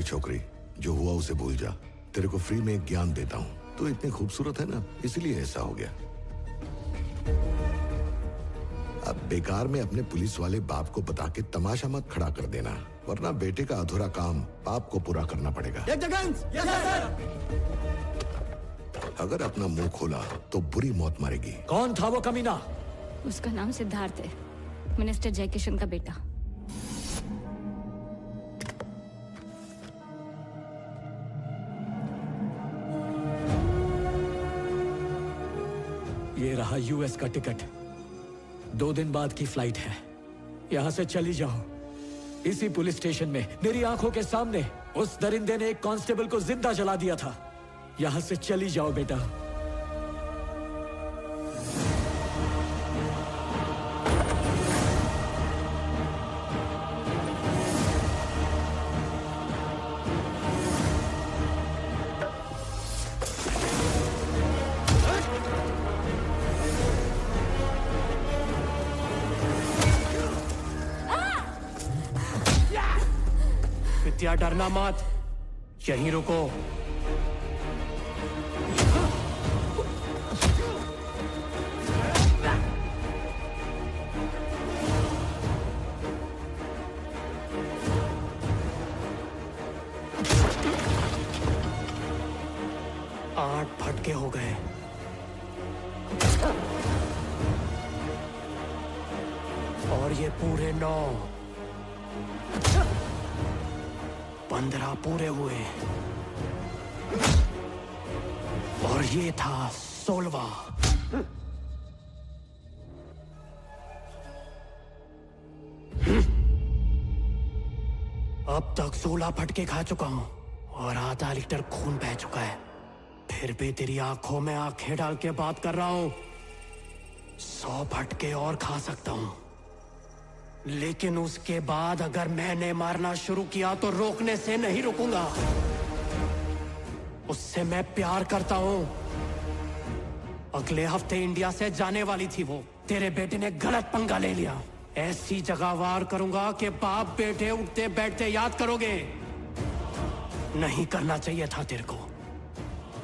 छोकरी, जो हुआ उसे भूल जा। तेरे को फ्री में एक ज्ञान देता हूँ। तू इतनी खूबसूरत है ना, इसलिए ऐसा हो गया। अब बेकार में अपने पुलिस वाले बाप को बता के तमाशा मत खड़ा कर देना, वरना बेटे का अधूरा काम बाप को पूरा करना पड़ेगा। अगर अपना मुंह खोला तो बुरी मौत मरेगी। कौन था वो कमीना? उसका नाम सिद्धार्थ है, मिनिस्टर जयकिशन का बेटा। ये रहा यूएस का टिकट। 2 दिन बाद की फ्लाइट है। यहां से चली जाओ। इसी पुलिस स्टेशन में मेरी आंखों के सामने उस दरिंदे ने एक कांस्टेबल को जिंदा जला दिया था। यहां से चली जाओ बेटा। विद्या, डरना मत, यहीं रुको। आठ फटके हो गए। और ये पूरे 9, 15 पूरे हुए। और ये था 16वां। अब तक 16 फटके खा चुका हूं और आधा लीटर खून बह चुका है। फिर भी तेरी आंखों में आंखें डाल के बात कर रहा हूं। 100 फटके और खा सकता हूं, लेकिन उसके बाद अगर मैंने मारना शुरू किया तो रोकने से नहीं रुकूंगा। उससे मैं प्यार करता हूं। अगले हफ्ते इंडिया से जाने वाली थी वो। तेरे बेटे ने गलत पंगा ले लिया। ऐसी जगह वार करूंगा कि बाप बेटे उठते बैठते याद करोगे। नहीं करना चाहिए था तेरे को।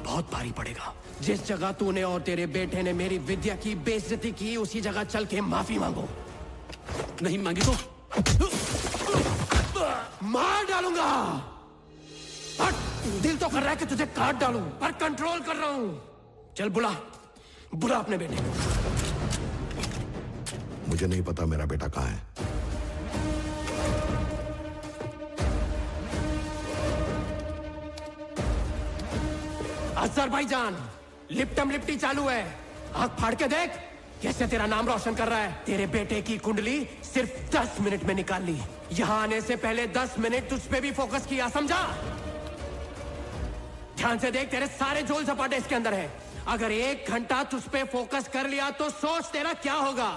बहुत भारी पड़ेगा। जिस जगह तूने और तेरे बेटे ने मेरी विद्या की बेइज्जती की, उसी जगह चल के माफी मांगो। नहीं मांगी तो मार डालूंगा। हट, दिल तो कर रहा है कि तुझे काट डालूं, पर कंट्रोल कर रहा हूं। चल बुला अपने बेटे को। मुझे नहीं पता मेरा बेटा कहाँ है। अज़रबैजान, लिप्टम लिप्टी चालू है। आंख फाड़ के देख कैसे तेरा नाम रोशन कर रहा है। तेरे बेटे की कुंडली सिर्फ 10 मिनट में निकाल ली। यहां आने से पहले 10 मिनट तुझ पे भी फोकस किया, समझा? ध्यान से देख, तेरे सारे झोल झपाटे इसके अंदर है। अगर 1 घंटा तुझ पे फोकस कर लिया तो सोच तेरा क्या होगा।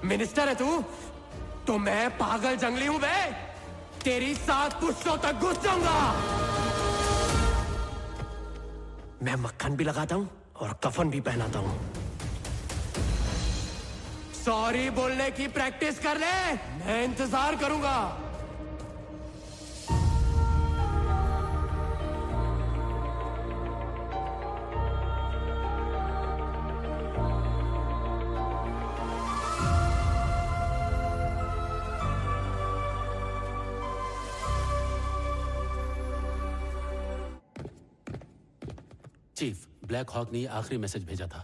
मिनिस्टर है तू, तो मैं पागल जंगली हूं बे। तेरी 7 पुश्तों तक घुस जाऊंगा। मैं मक्खन भी लगाता हूं और कफन भी पहनाता हूं। सॉरी बोलने की प्रैक्टिस कर ले, मैं इंतजार करूंगा। चीफ, ब्लैक हॉक ने आखिरी मैसेज भेजा था।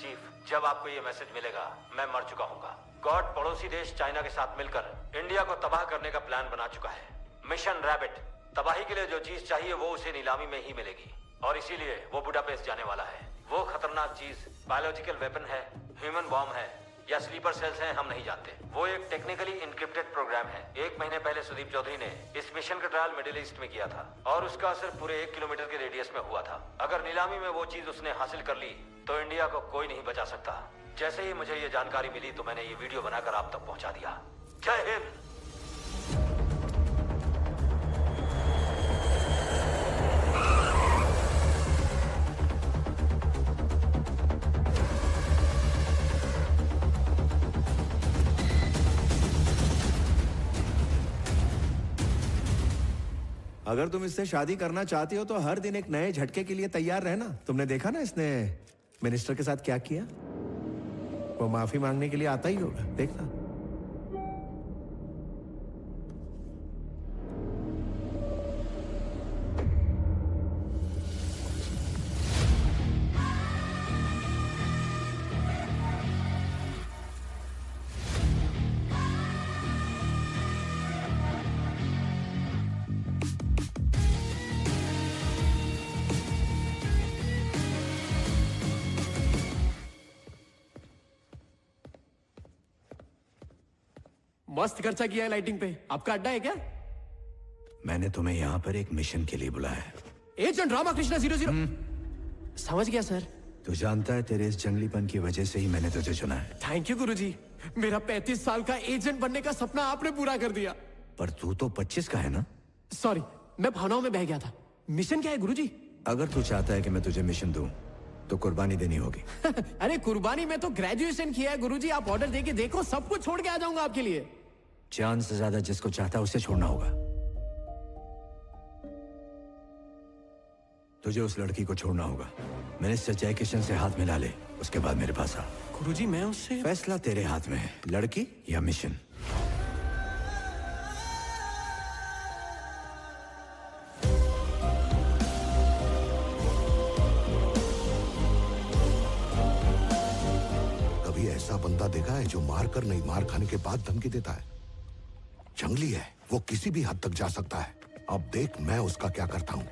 चीफ, जब आपको ये मैसेज मिलेगा मैं मर चुका हूँगा। गॉड पड़ोसी देश चाइना के साथ मिलकर इंडिया को तबाह करने का प्लान बना चुका है। Mission rabbit. तबाही के लिए जो चीज चाहिए वो उसे नीलामी में ही मिलेगी, और इसीलिए वो बुडापेस्ट जाने वाला है। वो खतरनाक चीज बायोलॉजिकल वेपन है, ह्यूमन बॉम्ब है या स्लीपर सेल्स हैं, हम नहीं जानते। वो एक टेक्निकली इनक्रिप्टेड प्रोग्राम है। 1 महीने पहले सुदीप चौधरी ने इस मिशन का ट्रायल मिडिल ईस्ट में किया था और उसका असर पूरे 1 किलोमीटर के रेडियस में हुआ था। अगर नीलामी में वो चीज उसने हासिल कर ली तो इंडिया को कोई नहीं बचा सकता। जैसे ही मुझे ये जानकारी मिली तो मैंने ये वीडियो बनाकर आप तक पहुंचा दिया। जय हिंद। अगर तुम इससे शादी करना चाहती हो तो हर दिन एक नए झटके के लिए तैयार रहना। तुमने देखा ना इसने मिनिस्टर के साथ क्या किया। वो माफी मांगने के लिए आता ही होगा, देखना। मस्त खर्चा किया है लाइटिंग पे। आपका अड्डा है क्या? मैंने तुम्हें यहाँ पर एक मिशन के लिए बुलाया है। एजेंट रामाकृष्ण 00। समझ गया सर। तू जानता है तेरे इस जंगलीपन की वजह से ही मैंने तुझे चुना है। थैंक यू गुरुजी। मेरा 35 साल का एजेंट बनने का सपना आपने पूरा कर दिया। पर तू तो 25 का है ना? सॉरी, मैं भावनाओं में बह गया था। मिशन क्या है गुरुजी? अगर तू चाहता है कि मैं तुझे मिशन दूं तो कुर्बानी देनी होगी। अरे कुर्बानी में तो ग्रेजुएशन किया है गुरुजी। आप ऑर्डर देके देखो, सब कुछ छोड़ के आ जाऊंगा आपके लिए। जान से ज्यादा जिसको चाहता है उसे छोड़ना होगा। तुझे उस लड़की को छोड़ना होगा। मिनिस्टर जयकिशन से हाथ मिला ले, उसके बाद मेरे पास आ। गुरुजी मैं उससे। फैसला तेरे हाथ में है, लड़की या मिशन। कभी ऐसा बंदा देखा है जो मार कर नहीं, मार खाने के बाद धमकी देता है? जंगली है, वो किसी भी हद तक जा सकता है। अब देख मैं उसका क्या करता हूं।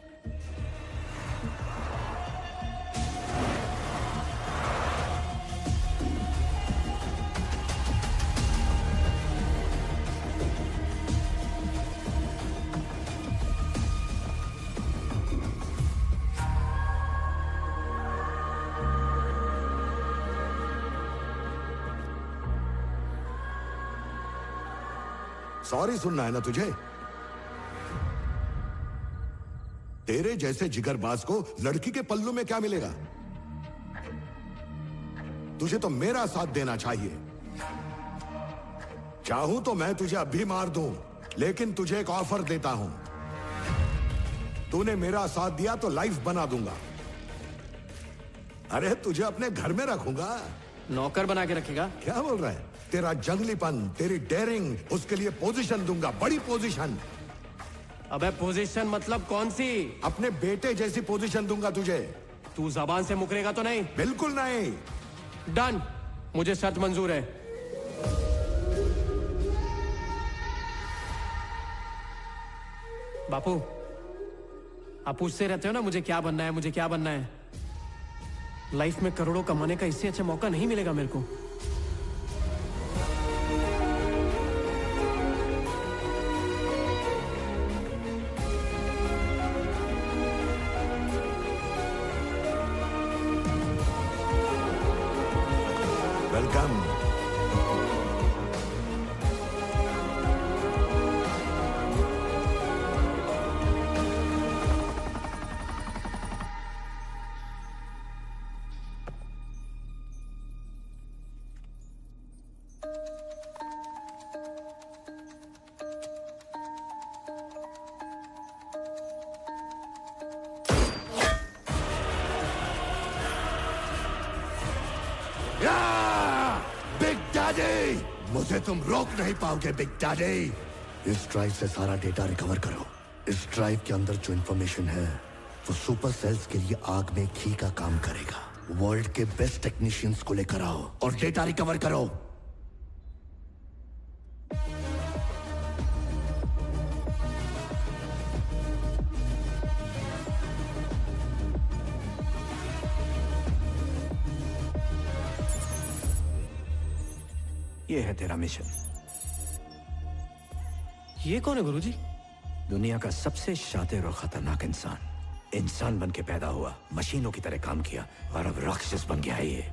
सॉरी सुनना है ना तुझे? तेरे जैसे जिगरबाज को लड़की के पल्लू में क्या मिलेगा? तुझे तो मेरा साथ देना चाहिए। चाहूं तो मैं तुझे अभी मार दूं, लेकिन तुझे एक ऑफर देता हूं। तूने मेरा साथ दिया तो लाइफ बना दूंगा। अरे तुझे अपने घर में रखूंगा। नौकर बना के रखेगा? क्या बोल रहा है? तेरा जंगलीपन, तेरी डेयरिंग, उसके लिए पोजीशन दूंगा, बड़ी पोजीशन। अबे पोजीशन मतलब कौन सी? अपने बेटे जैसी पोजीशन दूंगा तुझे। तू जबान से मुकरेगा तो नहीं? बिल्कुल नहीं। डन, मुझे शर्त मंजूर है। बापू, आप पूछते रहते हो ना मुझे क्या बनना है, मुझे क्या बनना है। लाइफ में करोड़ों कमाने का इससे अच्छा मौका नहीं मिलेगा मेरे को। वेलकम। मुझे तुम रोक नहीं पाओगे बिग डैडी। इस ड्राइव से सारा डेटा रिकवर करो। इस ड्राइव के अंदर जो इंफॉर्मेशन है वो सुपर सेल्स के लिए आग में घी का काम करेगा। वर्ल्ड के बेस्ट टेक्नीशियंस को लेकर आओ और डेटा रिकवर करो। ये है तेरा मिशन। ये कौन है गुरुजी? दुनिया का सबसे शातिर और खतरनाक इंसान बन के पैदा हुआ, मशीनों की तरह काम किया और अब राक्षस बन गया है ये।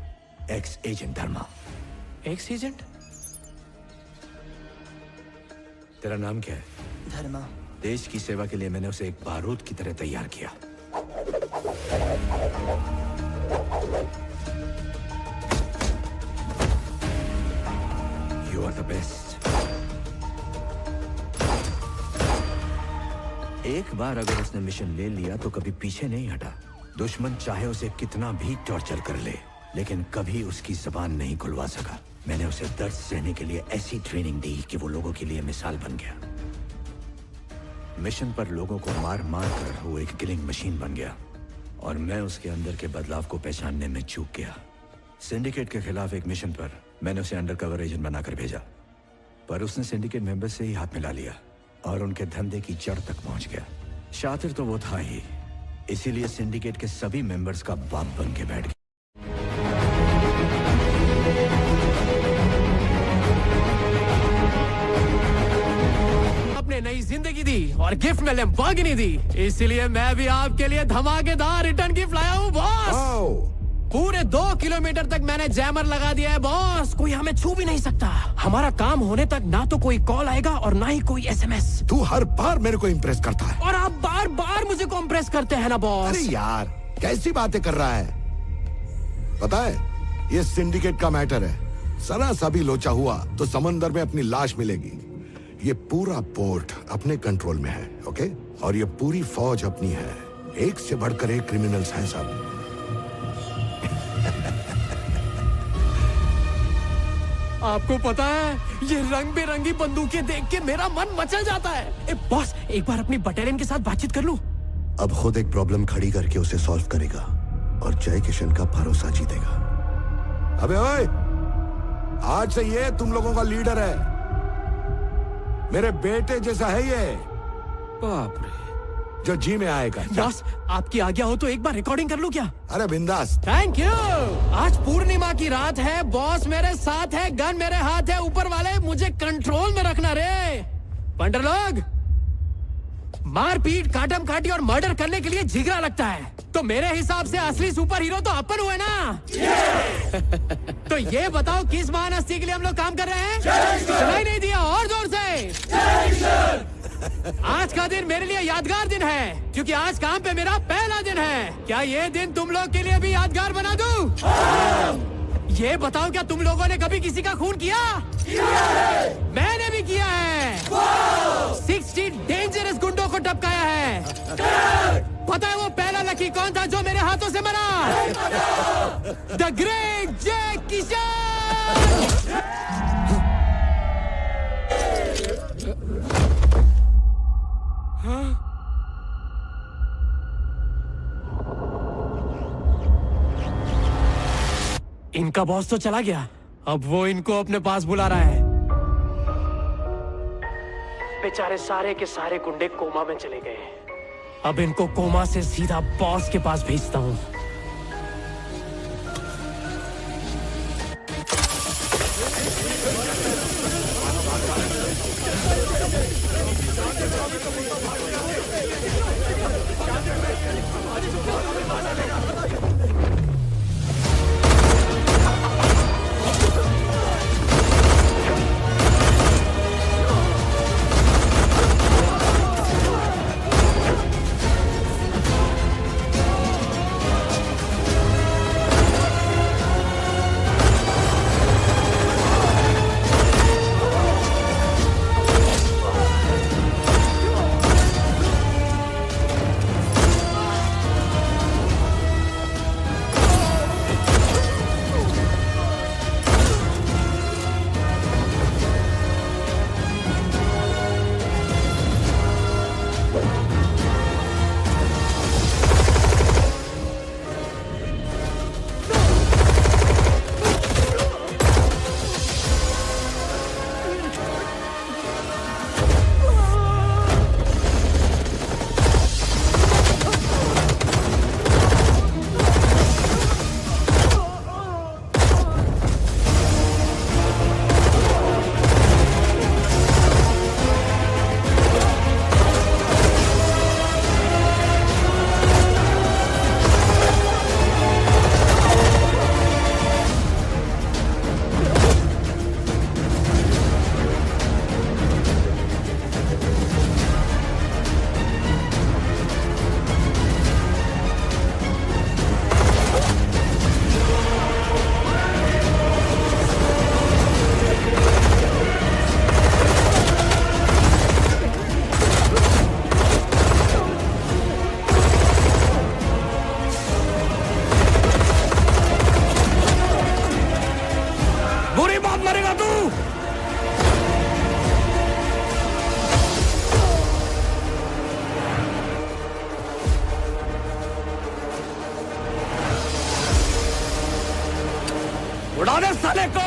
Ex agent Dharma. Ex agent? तेरा नाम क्या है? धर्मा। देश की सेवा के लिए मैंने उसे एक बारूद की तरह तैयार किया। You are the best. एक बार अगर उसने मिशन ले लिया तो कभी पीछे नहीं हटा। दुश्मन चाहे उसे कितना भी टॉर्चर कर ले, लेकिन कभी उसकी जुबान नहीं खुलवा सका। मैंने उसे दर्द सहने के लिए ऐसी ट्रेनिंग दी कि वो लोगों के लिए मिसाल बन गया। मिशन पर लोगों को मार मार कर वो एक किलिंग मशीन बन गया और मैं उसके अंदर के बदलाव को पहचानने में चूक गया। सिंडिकेट के खिलाफ एक मिशन पर मैंने उसे अंडरकवर एजेंट बनाकर भेजा, पर उसने सिंडिकेट मेंबर से ही हाथ मिला लिया और उनके धंधे की जड़ तक पहुंच गया। शातिर तो वो था ही, इसीलिए सिंडिकेट के सभी मेंबर्स का बाप बन के बैठ गया। आपने नई जिंदगी दी और गिफ्ट में लैम्बोर्गिनी दी, इसलिए मैं भी आपके लिए धमाकेदार रिटर्न गिफ्ट लाया हूँ बॉस। पूरे 2 किलोमीटर तक मैंने जैमर लगा दिया है बॉस, कोई हमें छू भी नहीं सकता। हमारा काम होने तक ना तो कोई कॉल आएगा और ना ही कोई एसएमएस। तू हर बार मेरे को इम्प्रेस करता है और आप बार बार मुझे को इम्प्रेस करते हैं ना बॉस। अरे यार कैसी बातें कर रहा है? पता है ये सिंडिकेट का मैटर है, जरा सा भी लोचा हुआ तो समंदर में अपनी लाश मिलेगी। ये पूरा पोर्ट अपने कंट्रोल में है, ओके? और ये पूरी फौज अपनी है, एक से बढ़कर एक क्रिमिनल्स हैं सब। आपको पता है ये रंग बिरंगी बंदूकें देख के मेरा मन मचल जाता है। बॉस एक बार अपनी बटालियन के साथ बातचीत कर लूं? अब खुद एक प्रॉब्लम खड़ी करके उसे सॉल्व करेगा और जय किशन का भरोसा जीतेगा। अबे ओए, आज से ये तुम लोगों का लीडर है, मेरे बेटे जैसा है ये। बाप रे, जो जी में आएगा। बॉस आपकी आज्ञा हो तो एक बार रिकॉर्डिंग कर लूं क्या? अरे बिंदास। Thank you. आज पूर्णिमा की रात है, बॉस मेरे साथ है, गन मेरे हाथ है, ऊपर वाले मुझे कंट्रोल में रखना रे। पंडर लोग, मारपीट काटम काटी और मर्डर करने के लिए जिगरा लगता है, तो मेरे हिसाब से असली सुपर हीरो तो अपन हुए ना। तो ये बताओ किस महान हस्ती के लिए हम लोग काम कर रहे हैं? सुनाई नहीं दिया? और जोर से। आज का दिन मेरे लिए यादगार दिन है, क्योंकि आज काम पे मेरा पहला दिन है। क्या ये दिन तुम लोग के लिए भी यादगार बना दूं? ये बताओ, क्या तुम लोगों ने कभी किसी का खून किया? मैंने भी किया है। 60 डेंजरस गुंडों को टपकाया है। पता है वो पहला लकी कौन था जो मेरे हाथों से मरा? द ग्रेट जय किशन। इनका बॉस तो चला गया, अब वो इनको अपने पास बुला रहा है। बेचारे सारे के सारे गुंडे कोमा में चले गए। अब इनको कोमा से सीधा बॉस के पास भेजता हूं। उड़ा दे साले को।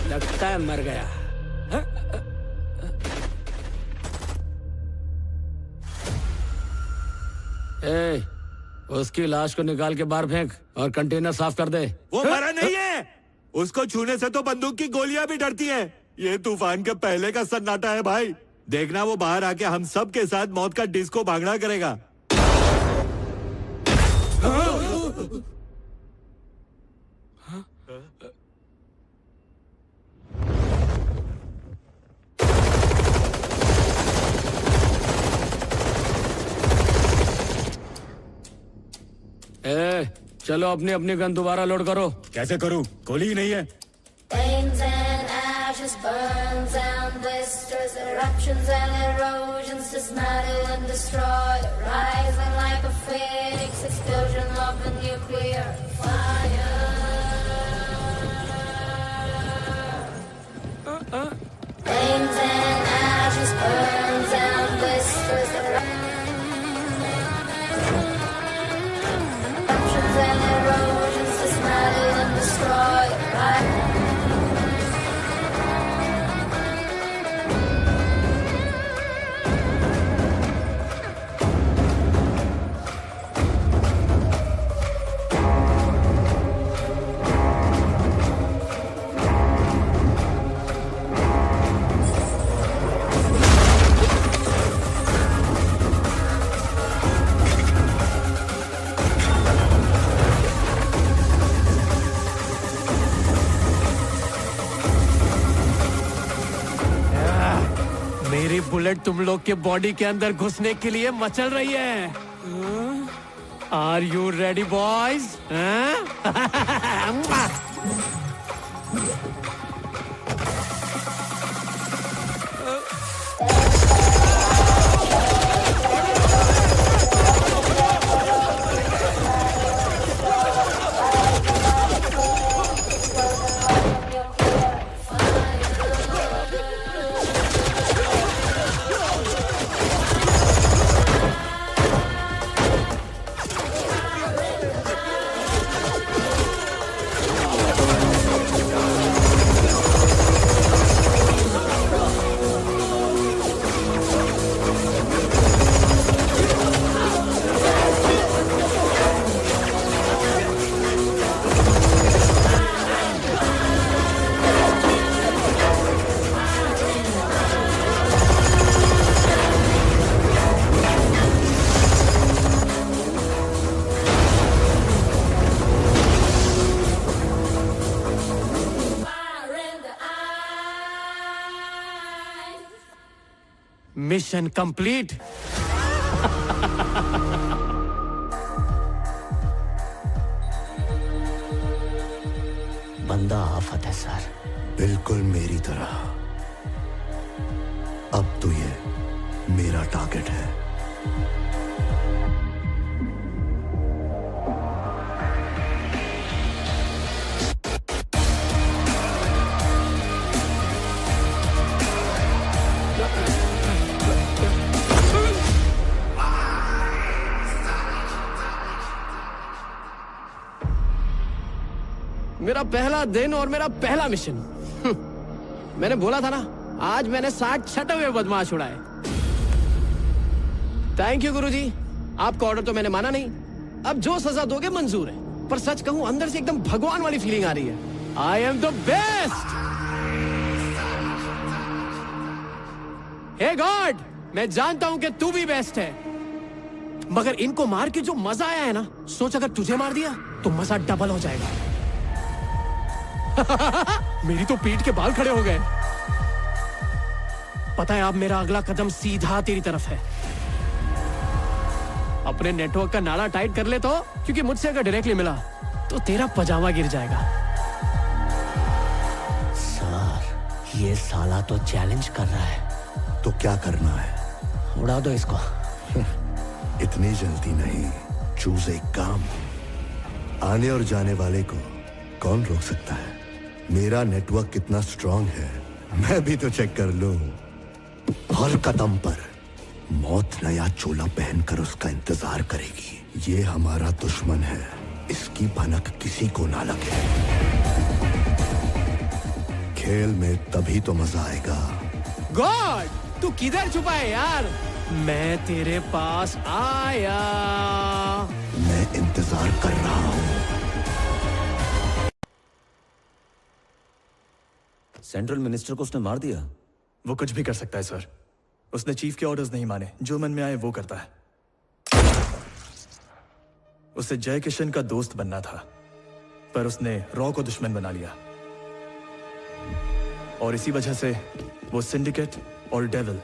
लगता है मर गया। ए, उसकी लाश को निकाल के बाहर फेंक और कंटेनर साफ कर दे। वो मरा नहीं है, उसको छूने से तो बंदूक की गोलियां भी डरती हैं। ये तूफान के पहले का सन्नाटा है भाई। देखना वो बाहर आके हम सब के साथ मौत का डिस्को भांगड़ा करेगा। ए, चलो अपनी अपनी गन दोबारा लोड करो। कैसे करूं? गोली ही नहीं है। Flames and ashes, burns and blisters, eruptions and erosions, dismantle and destroy, rising like a phoenix, explosion of a nuclear fire. Flames and ashes, burns and blisters, eruptions and erosions, dismantle and destroy, rising. मेरी bullet तुम लोग के body के अंदर घुसने के लिए मचल रही है। Are you ready boys? Mission complete. बंदा आफत है सर। बिल्कुल मेरी तरह। अब तो ये मेरा टारगेट है। मेरा पहला दिन और मेरा पहला मिशन। मैंने बोला था ना, आज मैंने 60 छठे हुए बदमाश उड़ाए। थैंक यू गुरुजी। आपका ऑर्डर तो मैंने माना नहीं, अब जो सजा दोगे मंजूर है। पर सच कहूं, अंदर से एकदम भगवान वाली फीलिंग आ रही है। I am the best. Hey God, मैं जानता हूं कि तू भी बेस्ट है, मगर इनको मार के जो मजा आया है ना, सोच अगर तुझे मार दिया तो मजा डबल हो जाएगा। मेरी तो पीठ के बाल खड़े हो गए। पता है, अब मेरा अगला कदम सीधा तेरी तरफ है। अपने नेटवर्क का नाला टाइट कर ले तो, क्योंकि मुझसे अगर डायरेक्टली मिला तो तेरा पजामा गिर जाएगा। सर, ये साला तो चैलेंज कर रहा है। तो क्या करना है? उड़ा दो इसको। इतनी जल्दी नहीं। चूज एक काम। आने और जाने वाले को कौन रोक सकता है? मेरा नेटवर्क कितना स्ट्रांग है मैं भी तो चेक कर लूं। हर कदम पर मौत नया चोला पहनकर उसका इंतजार करेगी। ये हमारा दुश्मन है, इसकी भनक किसी को ना लगे। खेल में तभी तो मजा आएगा। गॉड, तू किधर छुपा है यार? मैं तेरे पास आया। मैं इंतजार कर रहा हूं। सेंट्रल मिनिस्टर को उसने मार दिया। वो कुछ भी कर सकता है सर। उसने चीफ के ऑर्डर्स नहीं माने, जो मन में आए वो करता है। उसे जय किशन का दोस्त बनना था, पर उसने रॉ को दुश्मन बना लिया, और इसी वजह से वो सिंडिकेट और डेविल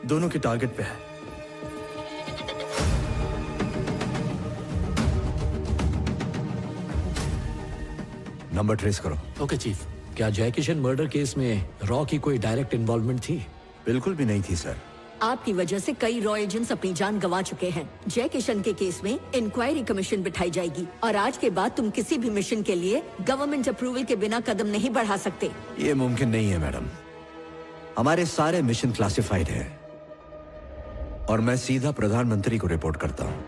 दोनों के टारगेट पे है। नंबर ट्रेस करो। Okay chief. क्या जय किशन मर्डर केस में रॉ की कोई डायरेक्ट इन्वॉल्वमेंट थी? बिल्कुल भी नहीं थी सर। आपकी वजह से कई रॉ एजेंट्स अपनी जान गंवा चुके हैं। जय किशन के केस में इंक्वायरी कमीशन बिठाई जाएगी, और आज के बाद तुम किसी भी मिशन के लिए गवर्नमेंट अप्रूवल के बिना कदम नहीं बढ़ा सकते। ये मुमकिन नहीं है मैडम। हमारे सारे मिशन क्लासिफाइड है, और मैं सीधा प्रधानमंत्री को रिपोर्ट करता हूँ।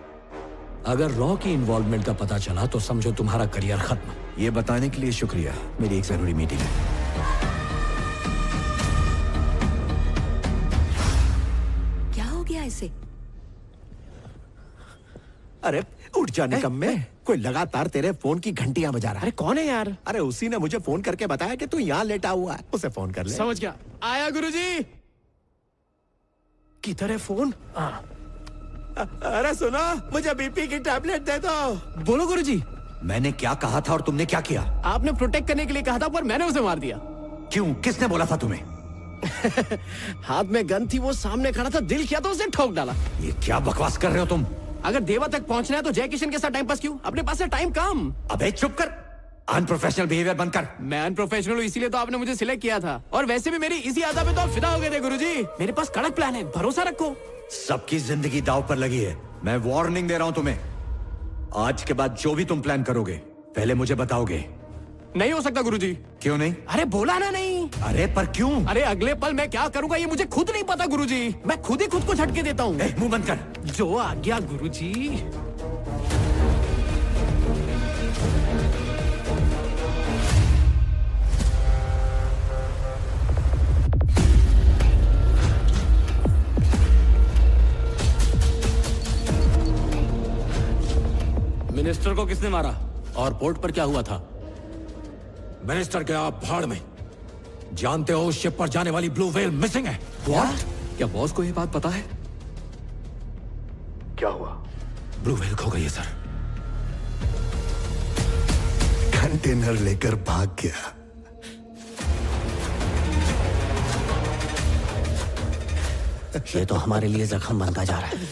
अगर रॉ की इन्वॉल्वमेंट का पता चला तो समझो तुम्हारा करियर खत्म। ये बताने के लिए शुक्रिया। मेरी एक जरूरी मीटिंग है। क्या हो गया इसे? अरे उठ जा निकम्मे, कोई लगातार तेरे फोन की घंटियां बजा रहा है। अरे कौन है यार? अरे उसी ने मुझे फोन करके बताया कि तू यहाँ लेटा हुआ है, उसे फोन कर ले। समझ गया। आया गुरुजी। किधर है फोन? अरे सुनो, मुझे बीपी की टैबलेट दे दो। बोलो गुरुजी। मैंने क्या कहा था और तुमने क्या किया? आपने प्रोटेक्ट करने के लिए कहा था, पर मैंने उसे मार दिया। क्यों? किसने बोला था तुम्हें? हाथ में गन थी, वो सामने खड़ा था, दिल किया तो उसे ठोक डाला। ये क्या बकवास कर रहे हो तुम? अगर देवा तक पहुंचना है तो जय किशन के साथ टाइम पास क्यों? अपने पास है टाइम कम। अबे चुप कर, अनप्रोफेशनल बिहेवियर बंद कर। मैं अनप्रोफेशनल हूँ इसीलिए तो आपने मुझे सिलेक्ट किया था, और वैसे भी मेरी इसी आदत पे तो आप फिदा हो गए थे गुरुजी। मेरे पास कड़क प्लान है, भरोसा रखो। सबकी जिंदगी दांव पर लगी है। मैं वार्निंग दे रहा हूं तुम्हें, आज के बाद जो भी तुम प्लान करोगे पहले मुझे बताओगे। नहीं हो सकता गुरुजी। क्यों नहीं? अरे बोला ना नहीं। अरे पर क्यों? अरे अगले पल मैं क्या करूंगा ये मुझे खुद नहीं पता गुरुजी। मैं खुद ही खुद को झटके देता हूँ। मुंह बंद कर। जो आ गया गुरुजी। मिनिस्टर को किसने मारा और पोर्ट पर क्या हुआ था? मिनिस्टर के आप भाड़ में। जानते हो उस शिप पर जाने वाली ब्लू व्हेल मिसिंग है। क्या बॉस को ये बात पता है? क्या हुआ? ब्लू व्हेल खो गई है सर। कंटेनर लेकर भाग गया। ये तो हमारे लिए जख्म बनता जा रहा है।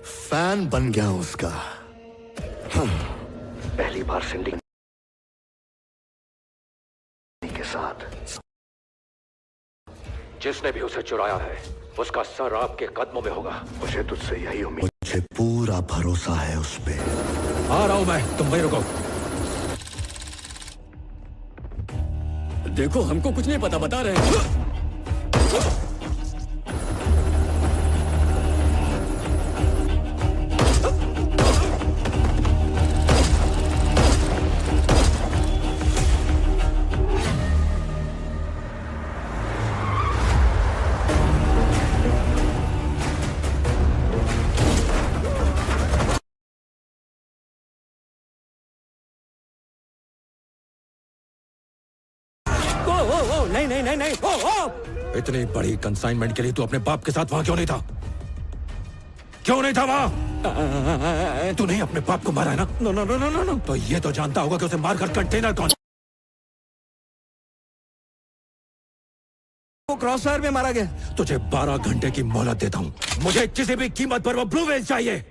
फैन बन गया उसका। पहली बार सिंडी के साथ। जिसने भी उसे चुराया है उसका सर आपके कदमों में होगा। मुझे तुझसे यही उम्मीद। मुझे पूरा भरोसा है उस पे। आ रहा हूं मैं, तुम वहीं रुको। देखो हमको कुछ नहीं पता, बता रहे हैं। नहीं नहीं नहीं, ओ। इतनी बड़ी कंसाइनमेंट के लिए तू अपने बाप के साथ वहां क्यों नहीं था? क्यों नहीं था वहां? तू नहीं अपने बाप को मारा है ना? No no no no no. तो ये तो जानता होगा कि उसे मारकर कंटेनर कौन वो क्रॉस फायर में मारा गया। तुझे 12 घंटे की मोहलत देता हूँ। मुझे किसी भी कीमत पर वो ब्लू व्हेल चाहिए।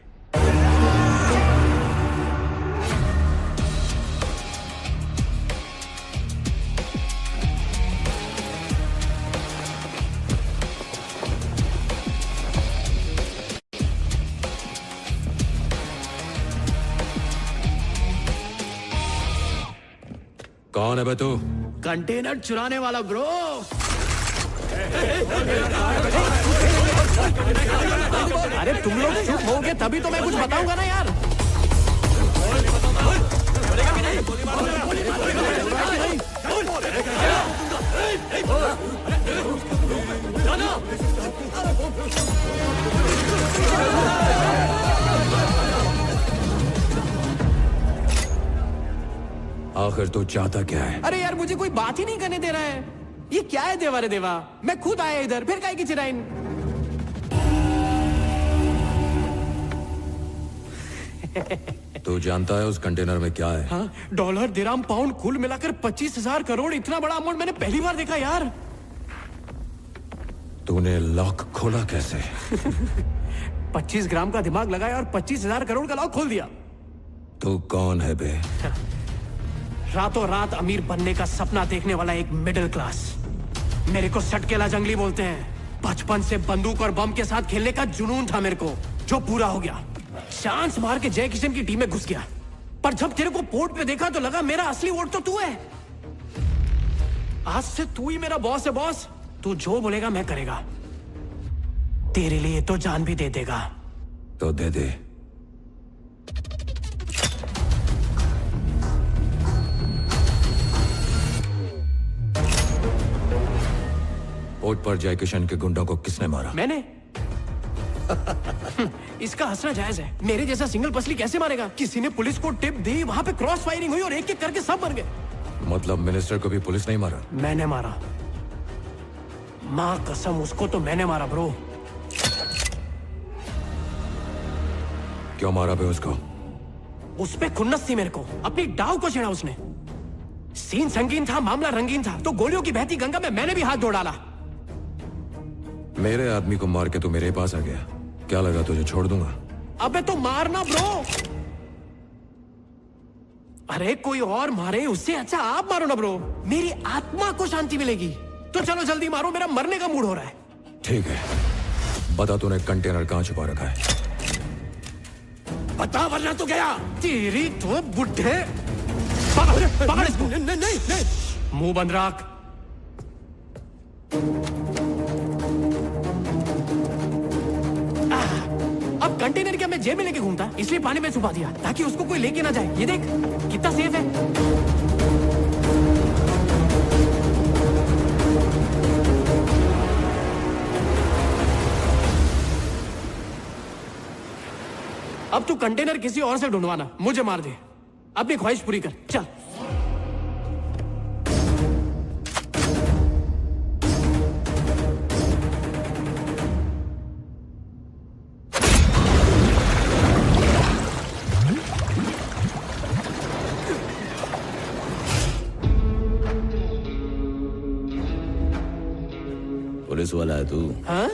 कौन है बे तू? कंटेनर चुराने वाला ब्रो। अरे तुम लोग चुप होगे तभी तो मैं कुछ बताऊंगा ना यार। आखिर तू चाहता क्या है? अरे यार मुझे कोई बात ही नहीं करने दे रहा है। ये क्या है देवा रे देवा? मैं खुद आया इधर, फिर काहे की चिराइन? तू जानता है उस कंटेनर में क्या है? हाँ, डॉलर, दिरहम, पाउंड कुल मिलाकर 25,000 करोड़। इतना बड़ा अमाउंट मैंने पहली बार देखा यार। तूने लॉक खोला कैसे? 25 ग्राम का दिमाग लगाया और 25,000 करोड़ का लॉक खोल दिया। तू कौन है बे? रातों रात अमीर बनने का सपना देखने वाला एक मिडिल क्लास। मेरे को सटकेला जंगली बोलते हैं। बचपन से बंदूक और बम के साथ खेलने का जुनून था मेरे को, जो पूरा हो गया। चांस मार के जय किशन की टीम में घुस गया, पर जब तेरे को पोर्ट पे देखा तो लगा मेरा असली वोट तो तू है। आज से तू ही मेरा बॉस है बॉस। तू जो बोलेगा मैं करेगा। तेरे लिए तो जान भी दे देगा। तो दे दे। पोर्ट पर जय किशन के गुंडों को किसने मारा? मैंने। इसका हंसना जायज है। मेरे जैसा सिंगल पसली कैसे मारेगा? किसी ने पुलिस को टिप दी, वहां पे क्रॉस फायरिंग हुई और एक एक करके सब मर गए। मतलब मिनिस्टर को भी पुलिस नहीं मारा? मैंने मारा। मां कसम, उसको तो मैंने मारा ब्रो। क्यों मारा बे उसको? उस पे खुन्नस थी मेरे को। अपनी डाव को छेड़ा उसने। सीन संगीन था, मामला रंगीन था, तो गोलियों की बहती गंगा में मैंने भी हाथ धो डाला। मेरे आदमी को मार के तू मेरे पास आ गया, क्या लगा तुझे छोड़ दूंगा? अबे तो मारना ब्रो। अरे कोई और मारे उससे अच्छा आप मारो ना ब्रो, मेरी आत्मा को शांति मिलेगी। तो चलो जल्दी मारो, मेरा मरने का मूड हो रहा है। ठीक है, बता तूने कंटेनर कहाँ छुपा रखा है? बता वरना तो गया। तेरी तो बुढ़े। पकड़ इसको। नहीं, मुंह बंद रख। अब कंटेनर क्या मैं जेब में लेके घूमता, इसलिए पानी में छुपा दिया ताकि उसको कोई लेके ना जाए। ये देख कितना सेफ है। अब तू कंटेनर किसी और से ढूंढवाना, मुझे मार दे। अपनी ख्वाहिश पूरी कर, चल। पुलिस वाला है तू? हाँ?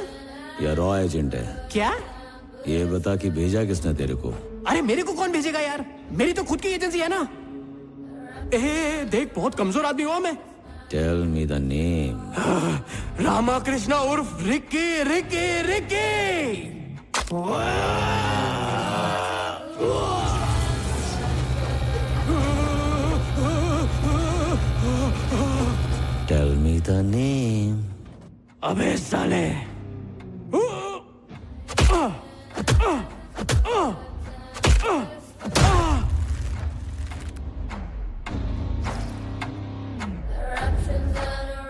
या रॉ एजेंट है? क्या? ये बता कि भेजा किसने तेरे को? अरे मेरे को कौन भेजेगा यार, मेरी तो खुद की एजेंसी है ना। देख बहुत कमजोर आदमी हुआ मैं। Tell me the name. Rama Krishna उर्फ Ricky Ricky Ricky. Tell me the name. अबे साले।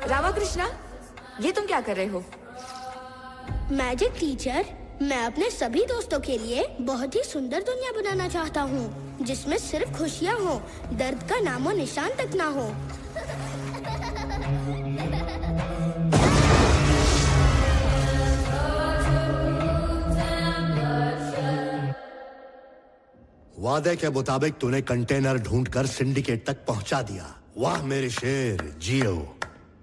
रामाकृष्णा, ये तुम क्या कर रहे हो? मैजिक टीचर, मैं अपने सभी दोस्तों के लिए बहुत ही सुंदर दुनिया बनाना चाहता हूँ, जिसमें सिर्फ खुशियाँ हो, दर्द का नामो निशान तक ना हो। वादे के मुताबिक तूने कंटेनर ढूंढकर सिंडिकेट तक पहुंचा दिया। वाह मेरे शेर, जियो।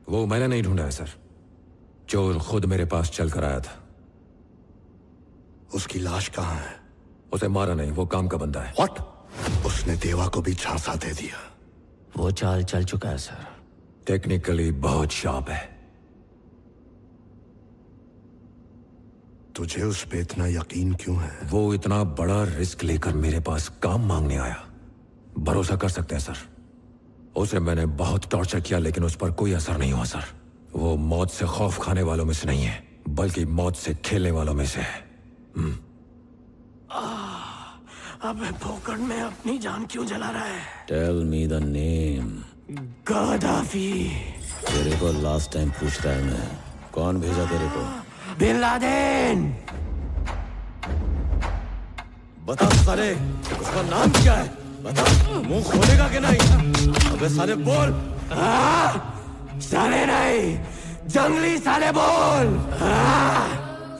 वो मैंने नहीं ढूंढा है सर, चोर खुद मेरे पास चल कर आया था। उसकी लाश कहाँ है? उसे मारा नहीं, वो काम का बंदा है। What? उसने देवा को भी झांसा दे दिया। वो चाल चल चुका है सर। टेक्निकली बहुत शार्प है। तुझे उस पे इतना यकीन क्यों है? वो इतना बड़ा रिस्क लेकर मेरे पास काम मांगने आया, भरोसा कर सकते हैं सर। उसे मैंने बहुत टॉर्चर किया लेकिन उस पर कोई असर नहीं हुआ सर। वो मौत से खौफ खाने वालों में से नहीं है, बल्कि मौत से खेलने वालों में से है। अबे भोकड़ में अपनी जान क्यों जला रहा है? Tell me the name. Gaddafi. तेरे को लास्ट टाइम पूछ रहा है मैं, कौन भेजा तेरे को? Bin Laden. बता साले, उसका नाम क्या है? बता, मुंह खोलेगा कि नहीं? अबे साले बोल। साले नहीं, जंगली साले बोल।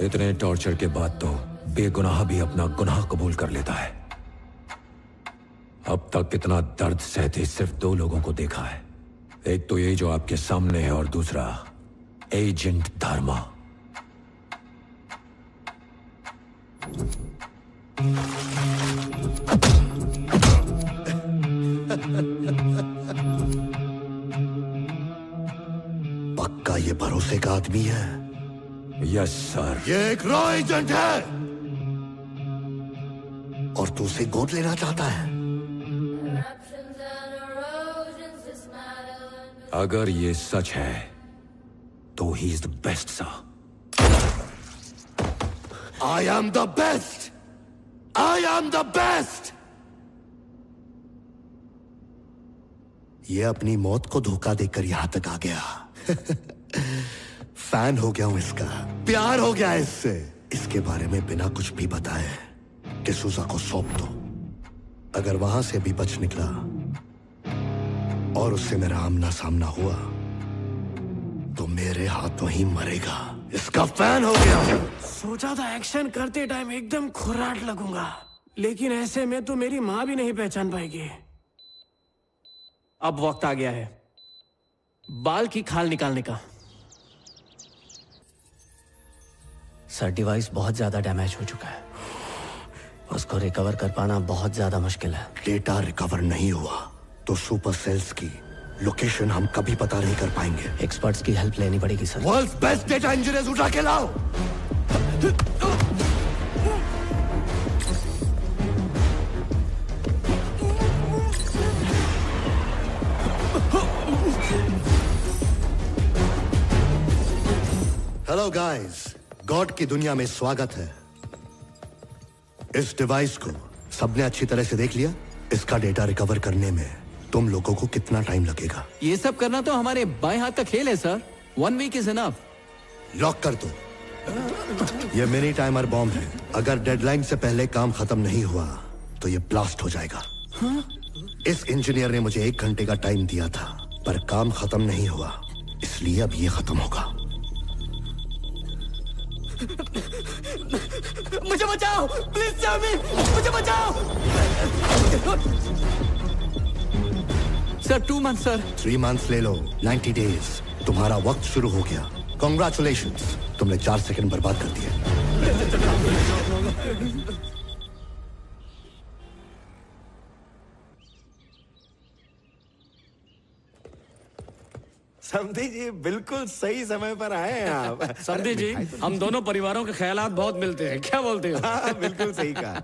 इतने टॉर्चर के बाद तो बेगुनाह भी अपना गुनाह कबूल कर लेता है। अब तक इतना दर्द सहते सिर्फ दो लोगों को देखा है, एक तो ये जो आपके सामने है और दूसरा एजेंट धर्मा। पक्का ये भरोसे का आदमी है? Yes sir. ये एक रॉ एजेंट है और तू उसे गोद लेना चाहता है। अगर ये सच है तो he is the best sir. I am the best! I am the best! ये अपनी मौत को धोखा देकर यहां तक आ गया। फैन हो गया हूं इसका, प्यार हो गया है इससे। इसके बारे में बिना कुछ भी बताए डिसूजा को सौंप दो। अगर वहां से भी बच निकला और उससे मेरा आमना सामना हुआ तो मेरे हाथों ही मरेगा। इसका फैन हो गया हूं। सोचा था एक्शन करते टाइम एकदम खुराट लगूंगा, लेकिन ऐसे में तो मेरी मां भी नहीं पहचान पाएगी। अब वक्त आ गया है बाल की खाल निकालने का। सर डिवाइस बहुत ज्यादा डैमेज हो चुका है, उसको रिकवर कर पाना बहुत ज्यादा मुश्किल है। डेटा रिकवर नहीं हुआ तो सुपर सेल्स की लोकेशन हम कभी पता नहीं कर पाएंगे। एक्सपर्ट्स की हेल्प लेनी पड़ेगी sir. World's best data engineers उठा के लाओ। हेलो गाइस, गॉड की दुनिया में स्वागत है। इस डिवाइस को सबने अच्छी तरह से देख लिया? इसका डेटा रिकवर करने में तुम लोगों को कितना टाइम लगेगा? ये सब करना तो हमारे बाएं हाथ का खेल है sir. 1 week is enough. Lock कर दो। ये मिनी टाइमर बॉम्ब है, अगर डेडलाइन से पहले काम खत्म नहीं हुआ तो ये ब्लास्ट हो जाएगा। इस इंजीनियर ने मुझे 1 घंटे का टाइम दिया था, पर काम खत्म नहीं हुआ, इसलिए अब ये खत्म होगा। मुझे बचाओ, प्लीज सेव मी, मुझे बचाओ। Sir 2 month sir. 3 मंथ्स ले लो, 90 डेज। तुम्हारा वक्त शुरू हो गया। कॉन्ग्रेचुलेशंस, तुमने 4 सेकंड बर्बाद कर दिए। समधी जी बिल्कुल सही समय पर आए हैं आप। समधी जी, हम दोनों परिवारों के ख्यालात बहुत मिलते हैं, क्या बोलते हो? हाँ, बिल्कुल सही कहा।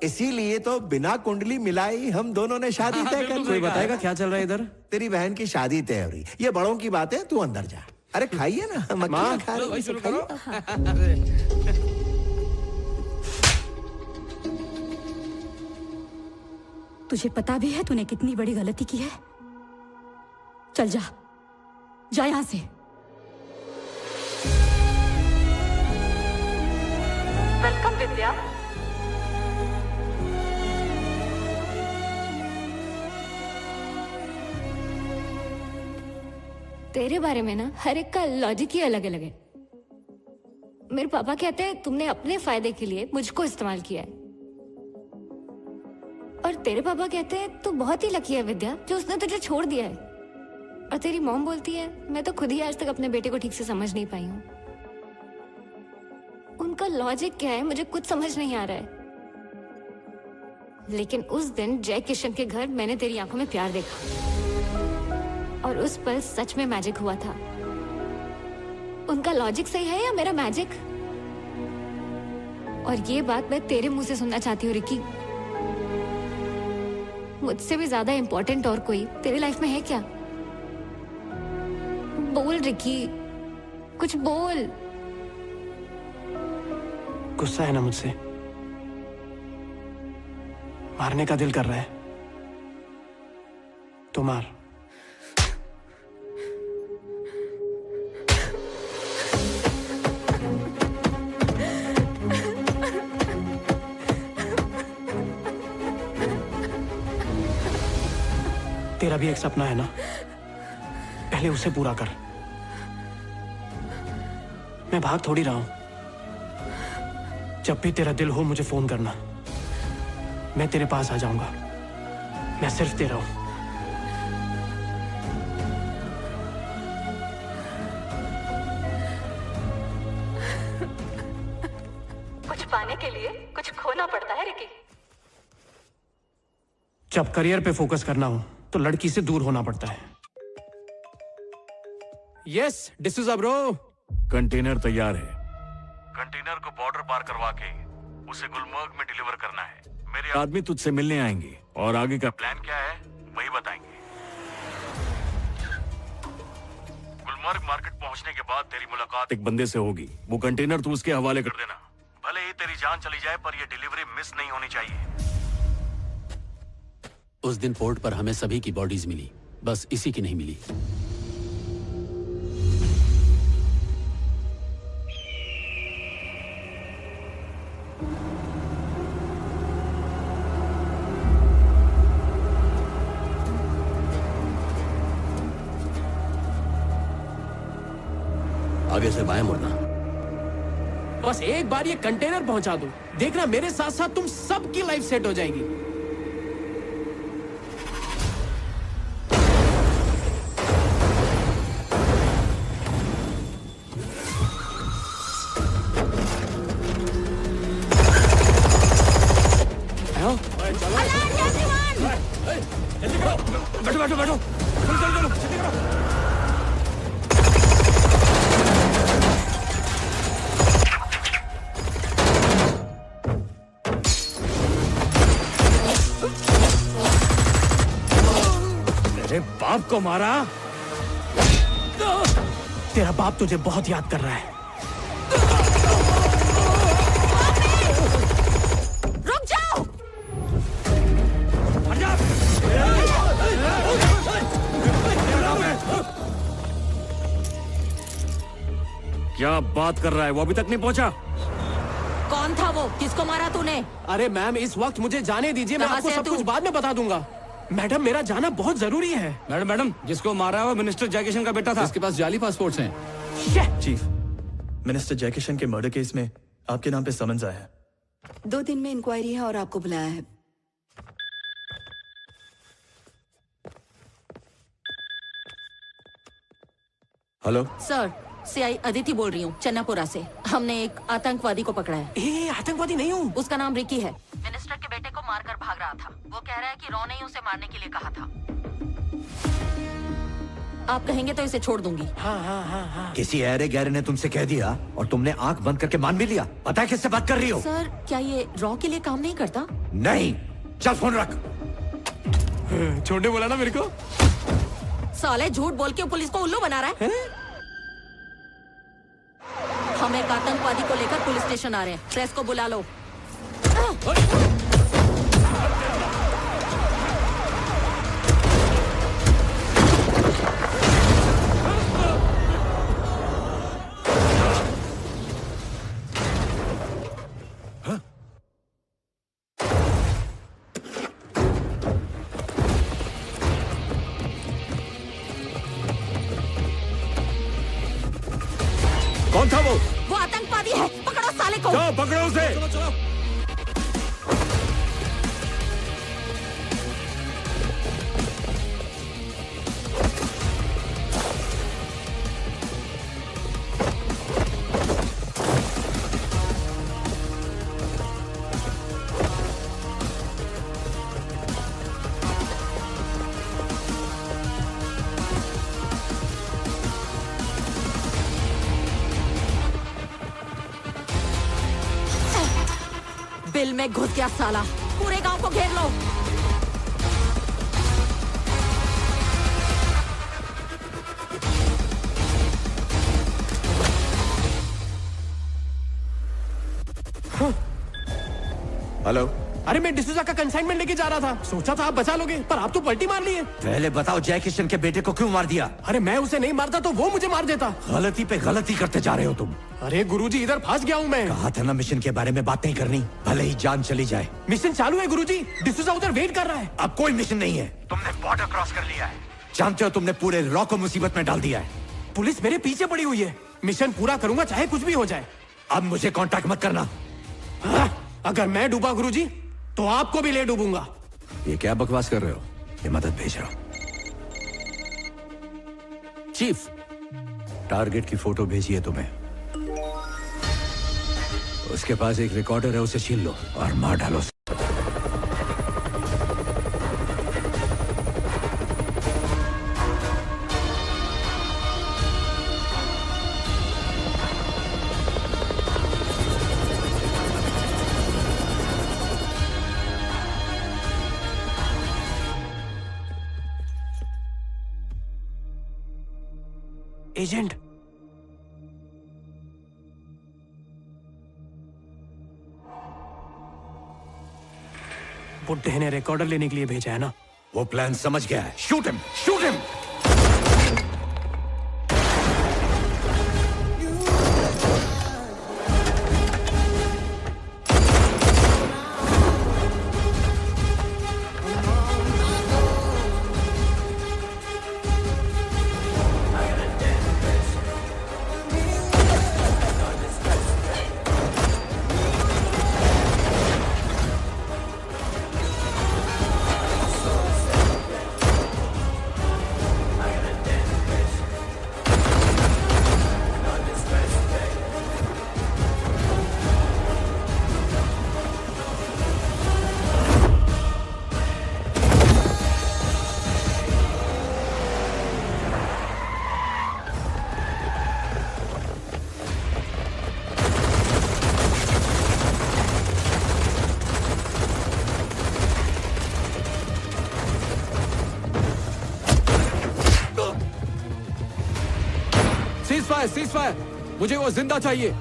इसीलिए तो बिना कुंडली मिलाए ही हम दोनों ने शादी तय कर ली। कोई बताएगा क्या चल रहा है इधर? तेरी बहन की शादी तय हो रही। ये बड़ों की बात है, तू अंदर जा। अरे खाइए ना, मक्खियाँ खा रही शुरू करो। तुझे पता भी है तूने कितनी बड़ी गलती की है? चल जा, जा यहां से। वेलकम विद्या। तेरे बारे में ना हर एक का लॉजिक ही अलग अलग है। मेरे पापा कहते हैं तुमने अपने फायदे के लिए मुझको इस्तेमाल किया है, और तेरे पापा कहते हैं तू बहुत ही लकी है विद्या जो उसने तुझे छोड़ दिया है। और तेरी मॉम बोलती है मैं तो खुद ही आज तक अपने बेटे को ठीक से समझ नहीं पाई हूँ। उनका लॉजिक क्या है मुझे कुछ समझ नहीं आ रहा है। लेकिन उस दिन जय किशन के घर मैंने तेरी आंखों में प्यार देखा, और उस पल सच में मैजिक हुआ था। उनका लॉजिक सही है या मेरा मैजिक? और ये बात मैं तेरे मुंह से सुनना चाहती हूँ रिकी। मुझसे भी ज्यादा इंपॉर्टेंट और कोई तेरी लाइफ में है क्या? बोल रिकी, कुछ बोल। गुस्सा है ना मुझसे? मारने का दिल कर रहा है तो मार। तेरा भी एक सपना है ना, पहले उसे पूरा कर। मैं भाग थोड़ी रहा हूं। जब भी तेरा दिल हो मुझे फोन करना, मैं तेरे पास आ जाऊंगा। मैं सिर्फ तेरा हूं। कुछ पाने के लिए कुछ खोना पड़ता है रिकी। जब करियर पे फोकस करना हो तो लड़की से दूर होना पड़ता है। Yes, D'Souza bro. कंटेनर तैयार है। कंटेनर को बॉर्डर पार करवा के उसे गुलमर्ग में डिलीवर करना है। मेरे आदमी तुझसे मिलने आएंगे और आगे का प्लान क्या है वही बताएंगे। गुलमर्ग मार्केट पहुंचने के बाद तेरी मुलाकात एक बंदे से होगी। वो कंटेनर तू उसके हवाले कर देना। भले ही तेरी जान चली जाए पर ये डिलीवरी मिस नहीं होनी चाहिए। उस दिन पोर्ट पर हमें सभी की बॉडीज मिली, बस इसी की नहीं मिली। आगे से बाएं मुड़ना। बस एक बार ये कंटेनर पहुंचा दो, देखना मेरे साथ साथ तुम सबकी लाइफ सेट हो जाएगी। को मारा? तेरा बाप तुझे बहुत याद कर रहा है। रुक जाओ! क्या बात कर रहा है? वो अभी तक नहीं पहुंचा। कौन था वो? किसको मारा तूने? अरे मैम, इस वक्त मुझे जाने दीजिए, मैं कहाँ आपको से है सब तू? कुछ बाद में बता दूंगा। मैडम, मेरा जाना बहुत जरूरी है। मैडम, जिसको मारा है वो मिनिस्टर जयकिशन का बेटा था। इसके पास जाली पासपोर्ट्स हैं। चीफ, मिनिस्टर जयकिशन के मर्डर केस में आपके नाम पे समन्स आया है। 2 दिन में इंक्वायरी है और आपको बुलाया है। हेलो सर, सीआई अदिति बोल रही हूँ, चन्नापुरा से। हमने एक आतंकवादी को पकड़ा है। आतंकवादी नहीं हूँ। उसका नाम रिकी है। मिनिस्टर के बेटे को मारकर भाग रहा था। वो कह रहा है कि रॉ ने ही उसे मारने के लिए कहा था। आप कहेंगे तो इसे छोड़ दूंगी। हाँ। किसी अरे गहरे ने तुमसे कह दिया और तुमने आंख बंद करके मान भी लिया? पता है किससे बात कर रही हो? सर, क्या ये रॉ के लिए काम नहीं करता? नहीं। चल फोन रख। छोड़ने बोला ना मेरे को। साले झूठ बोल के पुलिस को उल्लू बना रहा है। हम एक आतंकवादी को लेकर पुलिस स्टेशन आ रहे हैं। प्रेस को बुला लो। कौन था वो? वो आतंकवादी है। पकड़ो साले को। जाओ पकड़ो उसे। चलो। बिल में घुस गया साला। पूरे गांव को घेर लो। हेलो। अरे मैं डिसूजा का कंसाइनमेंट लेके जा रहा था। सोचा था आप बचा लोगे, पर आप तो पलटी मार लिए। पहले बताओ, जयकिशन के बेटे को क्यों मार दिया? अरे मैं उसे नहीं मारता तो वो मुझे मार देता। गलती पे गलती करते जा रहे हो तुम। अरे गुरुजी, इधर फंस गया हूँ मैं। कहा था ना मिशन के बारे में बात नहीं करनी, भले ही जान चली जाए। मिशन चालू है गुरुजी। डिसूजा उधर वेट कर रहा है। अब कोई मिशन नहीं है। तुमने बॉर्डर क्रॉस कर लिया है। जानते हो तुमने पूरे रॉ को मुसीबत में डाल दिया है। पुलिस मेरे पीछे पड़ी हुई है। मिशन पूरा करूंगा चाहे कुछ भी हो जाए। अब मुझे कांटेक्ट मत करना। अगर मैं डूबा गुरुजी तो आपको भी ले डूबूंगा। ये क्या बकवास कर रहे हो? ये मदद भेज रहा हूं। चीफ, टारगेट की फोटो भेजी है तुम्हें। उसके पास एक रिकॉर्डर है, उसे छीन लो और मार डालो। एजेंट, बुड्ढे ने रिकॉर्डर लेने के लिए भेजा है ना? वो प्लान समझ गया है। Shoot him, shoot him. Cease fire, मुझे वो जिंदा चाहिए।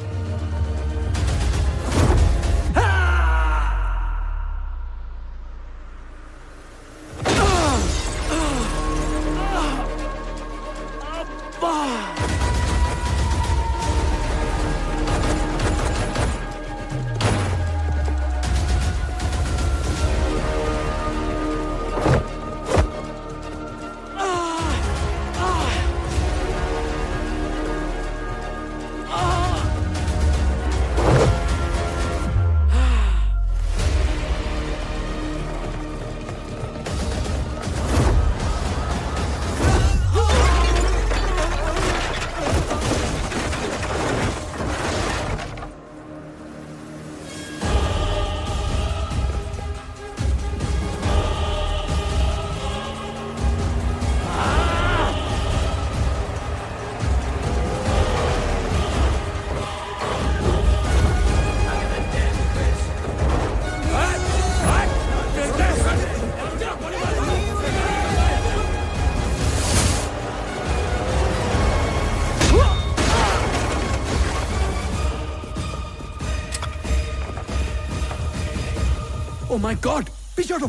ओह माय गॉड, पीछे हटो,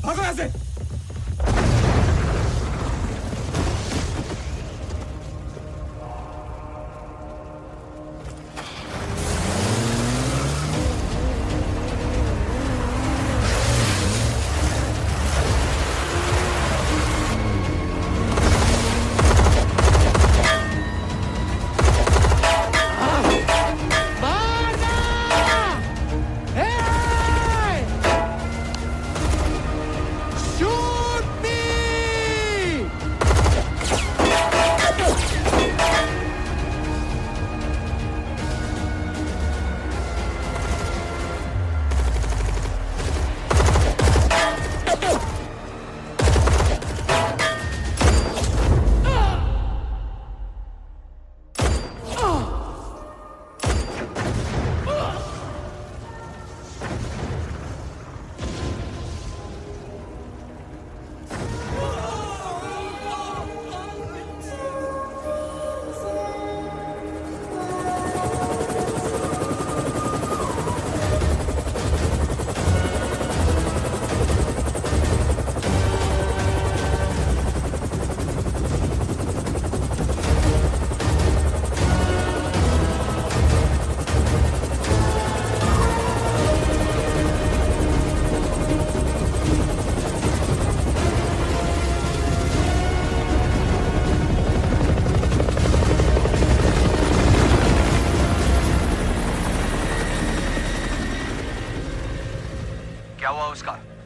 भागो यहाँ से।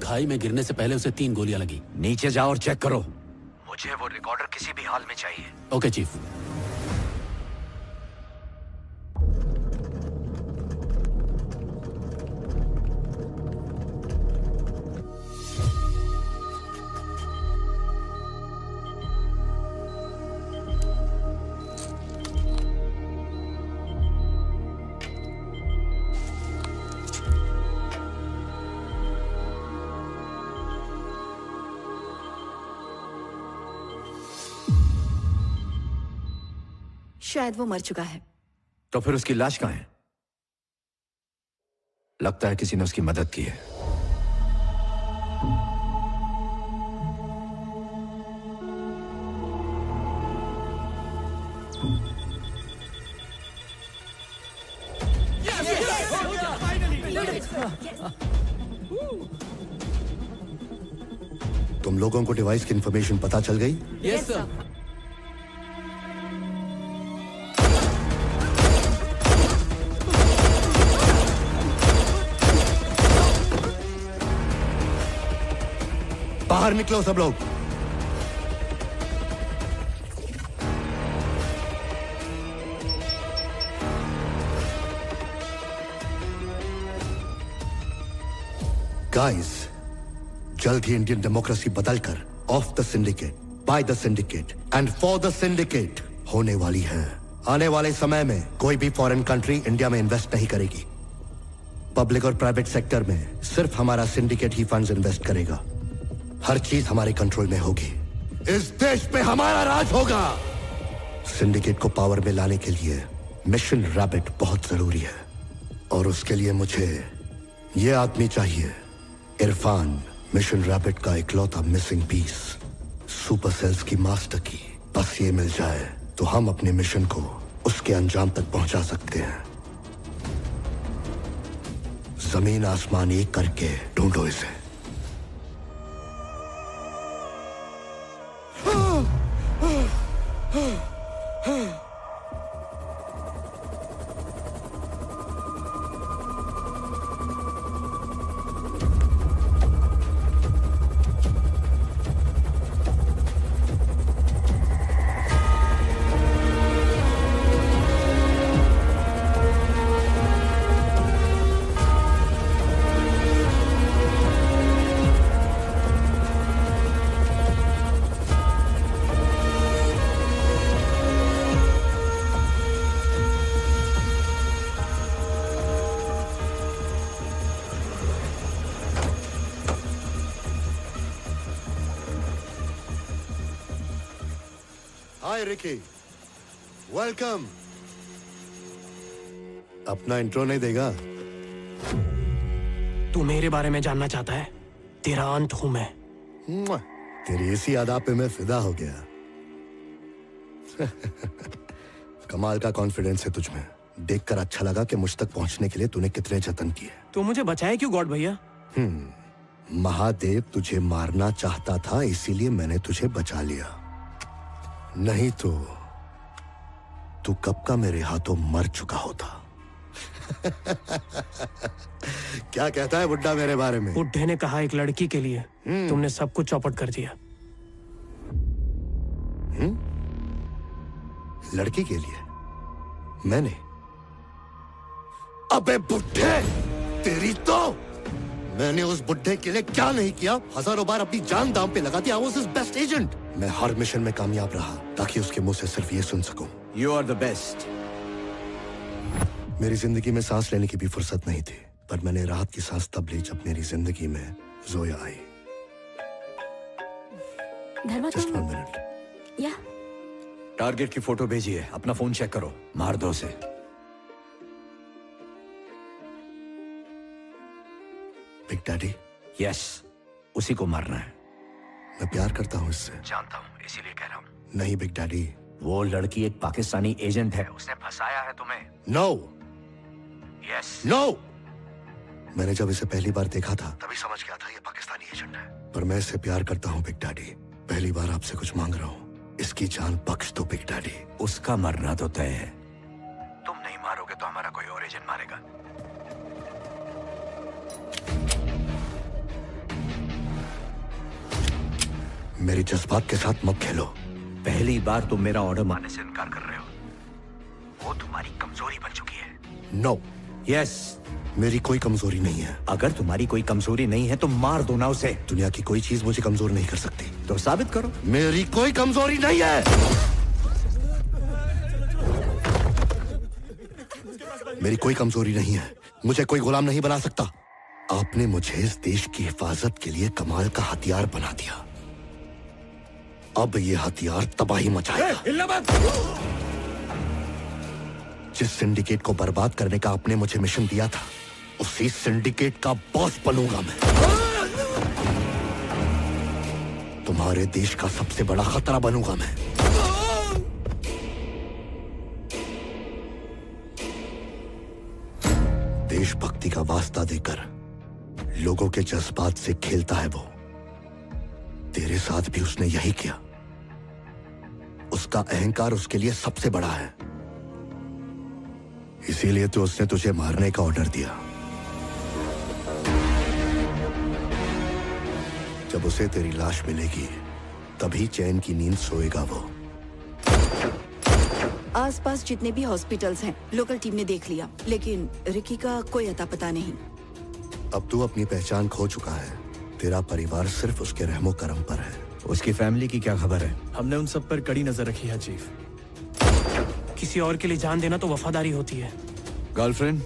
खाई में गिरने से पहले उसे 3 गोलियां लगी। नीचे जाओ और चेक करो। मुझे वो रिकॉर्डर किसी भी हाल में चाहिए। Okay chief. शायद वो मर चुका है। तो फिर उसकी लाश कहाँ है? लगता है किसी ने उसकी मदद की है। तुम लोगों को डिवाइस की इंफॉर्मेशन पता चल गई? Yes sir. बाहर निकलो सब लोग। गाइस, जल्द ही इंडियन डेमोक्रेसी बदलकर of the syndicate, by the syndicate and for the syndicate होने वाली है। आने वाले समय में कोई भी फॉरेन कंट्री इंडिया में इन्वेस्ट नहीं करेगी। पब्लिक और प्राइवेट सेक्टर में सिर्फ हमारा सिंडिकेट ही फंड्स इन्वेस्ट करेगा। हर चीज हमारे कंट्रोल में होगी। इस देश पे हमारा राज होगा। सिंडिकेट को पावर में लाने के लिए मिशन रैबिट बहुत जरूरी है, और उसके लिए मुझे ये आदमी चाहिए, इरफान, मिशन रैबिट का इकलौता मिसिंग पीस, सुपर सेल्स की मास्टर की। बस ये मिल जाए तो हम अपने मिशन को उसके अंजाम तक पहुंचा सकते हैं। जमीन आसमान एक करके ढूंढो इसे। हाय रिकी, वेलकम। अपना इंट्रो नहीं देगा? तू मेरे बारे में जानना चाहता है? तेरा अंत हूं मैं। तेरी इसी अदा पे मैं फिदा हो गया। कमाल का कॉन्फिडेंस है तुझमें। देखकर अच्छा लगा कि मुझ तक पहुंचने के लिए तूने कितने जतन किए। तू मुझे बचाए क्यों गॉड भैया? महादेव तुझे मारना चाहता था, इसीलिए मैंने तुझे बचा लिया। नहीं तो तू कब का मेरे हाथों मर चुका होता। क्या कहता है बुड्ढा मेरे बारे में? बुड्ढे ने कहा एक लड़की के लिए तुमने सब कुछ चौपट कर दिया। लड़की के लिए मैंने? अबे बुड्ढे, तेरी तो मैंने उस बुड्ढे के लिए क्या नहीं किया। हजारों बार अपनी जान दांव पे लगा दी। I was his best agent। मैं हर मिशन में कामयाब रहा ताकि उसके मुंह से सिर्फ ये सुन सकूं, You are the best। मेरी जिंदगी में सांस लेने की भी फुर्सत नहीं थी, पर मैंने राहत की सांस तब ली जब मेरी जिंदगी में जोया आई। Just 1 minute। या टारगेट की फोटो भेजिए, अपना फोन चेक करो, मार दो उसे। Big daddy? यस, उसी को मारना है। मैं प्यार करता हूँ इससे। जानता हूँ, इसीलिए कह रहा हूँ। नहीं बिग डैडी, वो लड़की एक पाकिस्तानी एजेंट है, उसने फंसाया है तुम्हें। नो। यस। नो। मैंने जब इसे पहली बार देखा था तभी समझ गया था ये पाकिस्तानी एजेंट है, पर मैं इससे प्यार करता हूँ बिग डैडी। पहली बार आपसे कुछ मांग रहा हूँ, इसकी जान बख्श दो बिग डैडी। उसका मरना तो तय है, तुम नहीं मारोगे तो हमारा कोई और एजेंट मारेगा। मेरी जज्बात के साथ मत खेलो। पहली बार तुम मेरा ऑर्डर मानने से इनकार कर रहे हो, वो तुम्हारी कमजोरी बन चुकी है। नो। यस। मेरी कोई कमजोरी नहीं है। अगर तुम्हारी कोई कमजोरी नहीं है तो मार दो ना उसे। दुनिया की कोई चीज मुझे कमजोर नहीं कर सकती। तो साबित करो। मेरी कोई कमजोरी नहीं है। मेरी कोई कमजोरी नहीं है। मुझे कोई गुलाम नहीं बना सकता। आपने मुझे इस देश की हिफाजत के लिए कमाल का हथियार बना दिया। अब ये हथियार तबाही मचाएगा। जिस सिंडिकेट को बर्बाद करने का आपने मुझे मिशन दिया था, उसी सिंडिकेट का बॉस बनूंगा मैं। तुम्हारे देश का सबसे बड़ा खतरा बनूंगा मैं। देशभक्ति का वास्ता देकर लोगों के जज्बात से खेलता है वो। तेरे साथ भी उसने यही किया। उसका अहंकार उसके लिए सबसे बड़ा है, इसीलिए तो उसने तुझे मारने का ऑर्डर दिया। जब उसे तेरी लाश मिलेगी तभी चैन की नींद सोएगा वो। आसपास जितने भी हॉस्पिटल्स हैं लोकल टीम ने देख लिया, लेकिन रिकी का कोई अता पता नहीं। अब तू अपनी पहचान खो चुका है। तेरा परिवार सिर्फ उसके रहमो करम पर है। उसकी फैमिली की क्या खबर है? हमने उन सब पर कड़ी नजर रखी है चीफ। किसी और के लिए जान देना तो वफादारी होती है। गर्लफ्रेंड,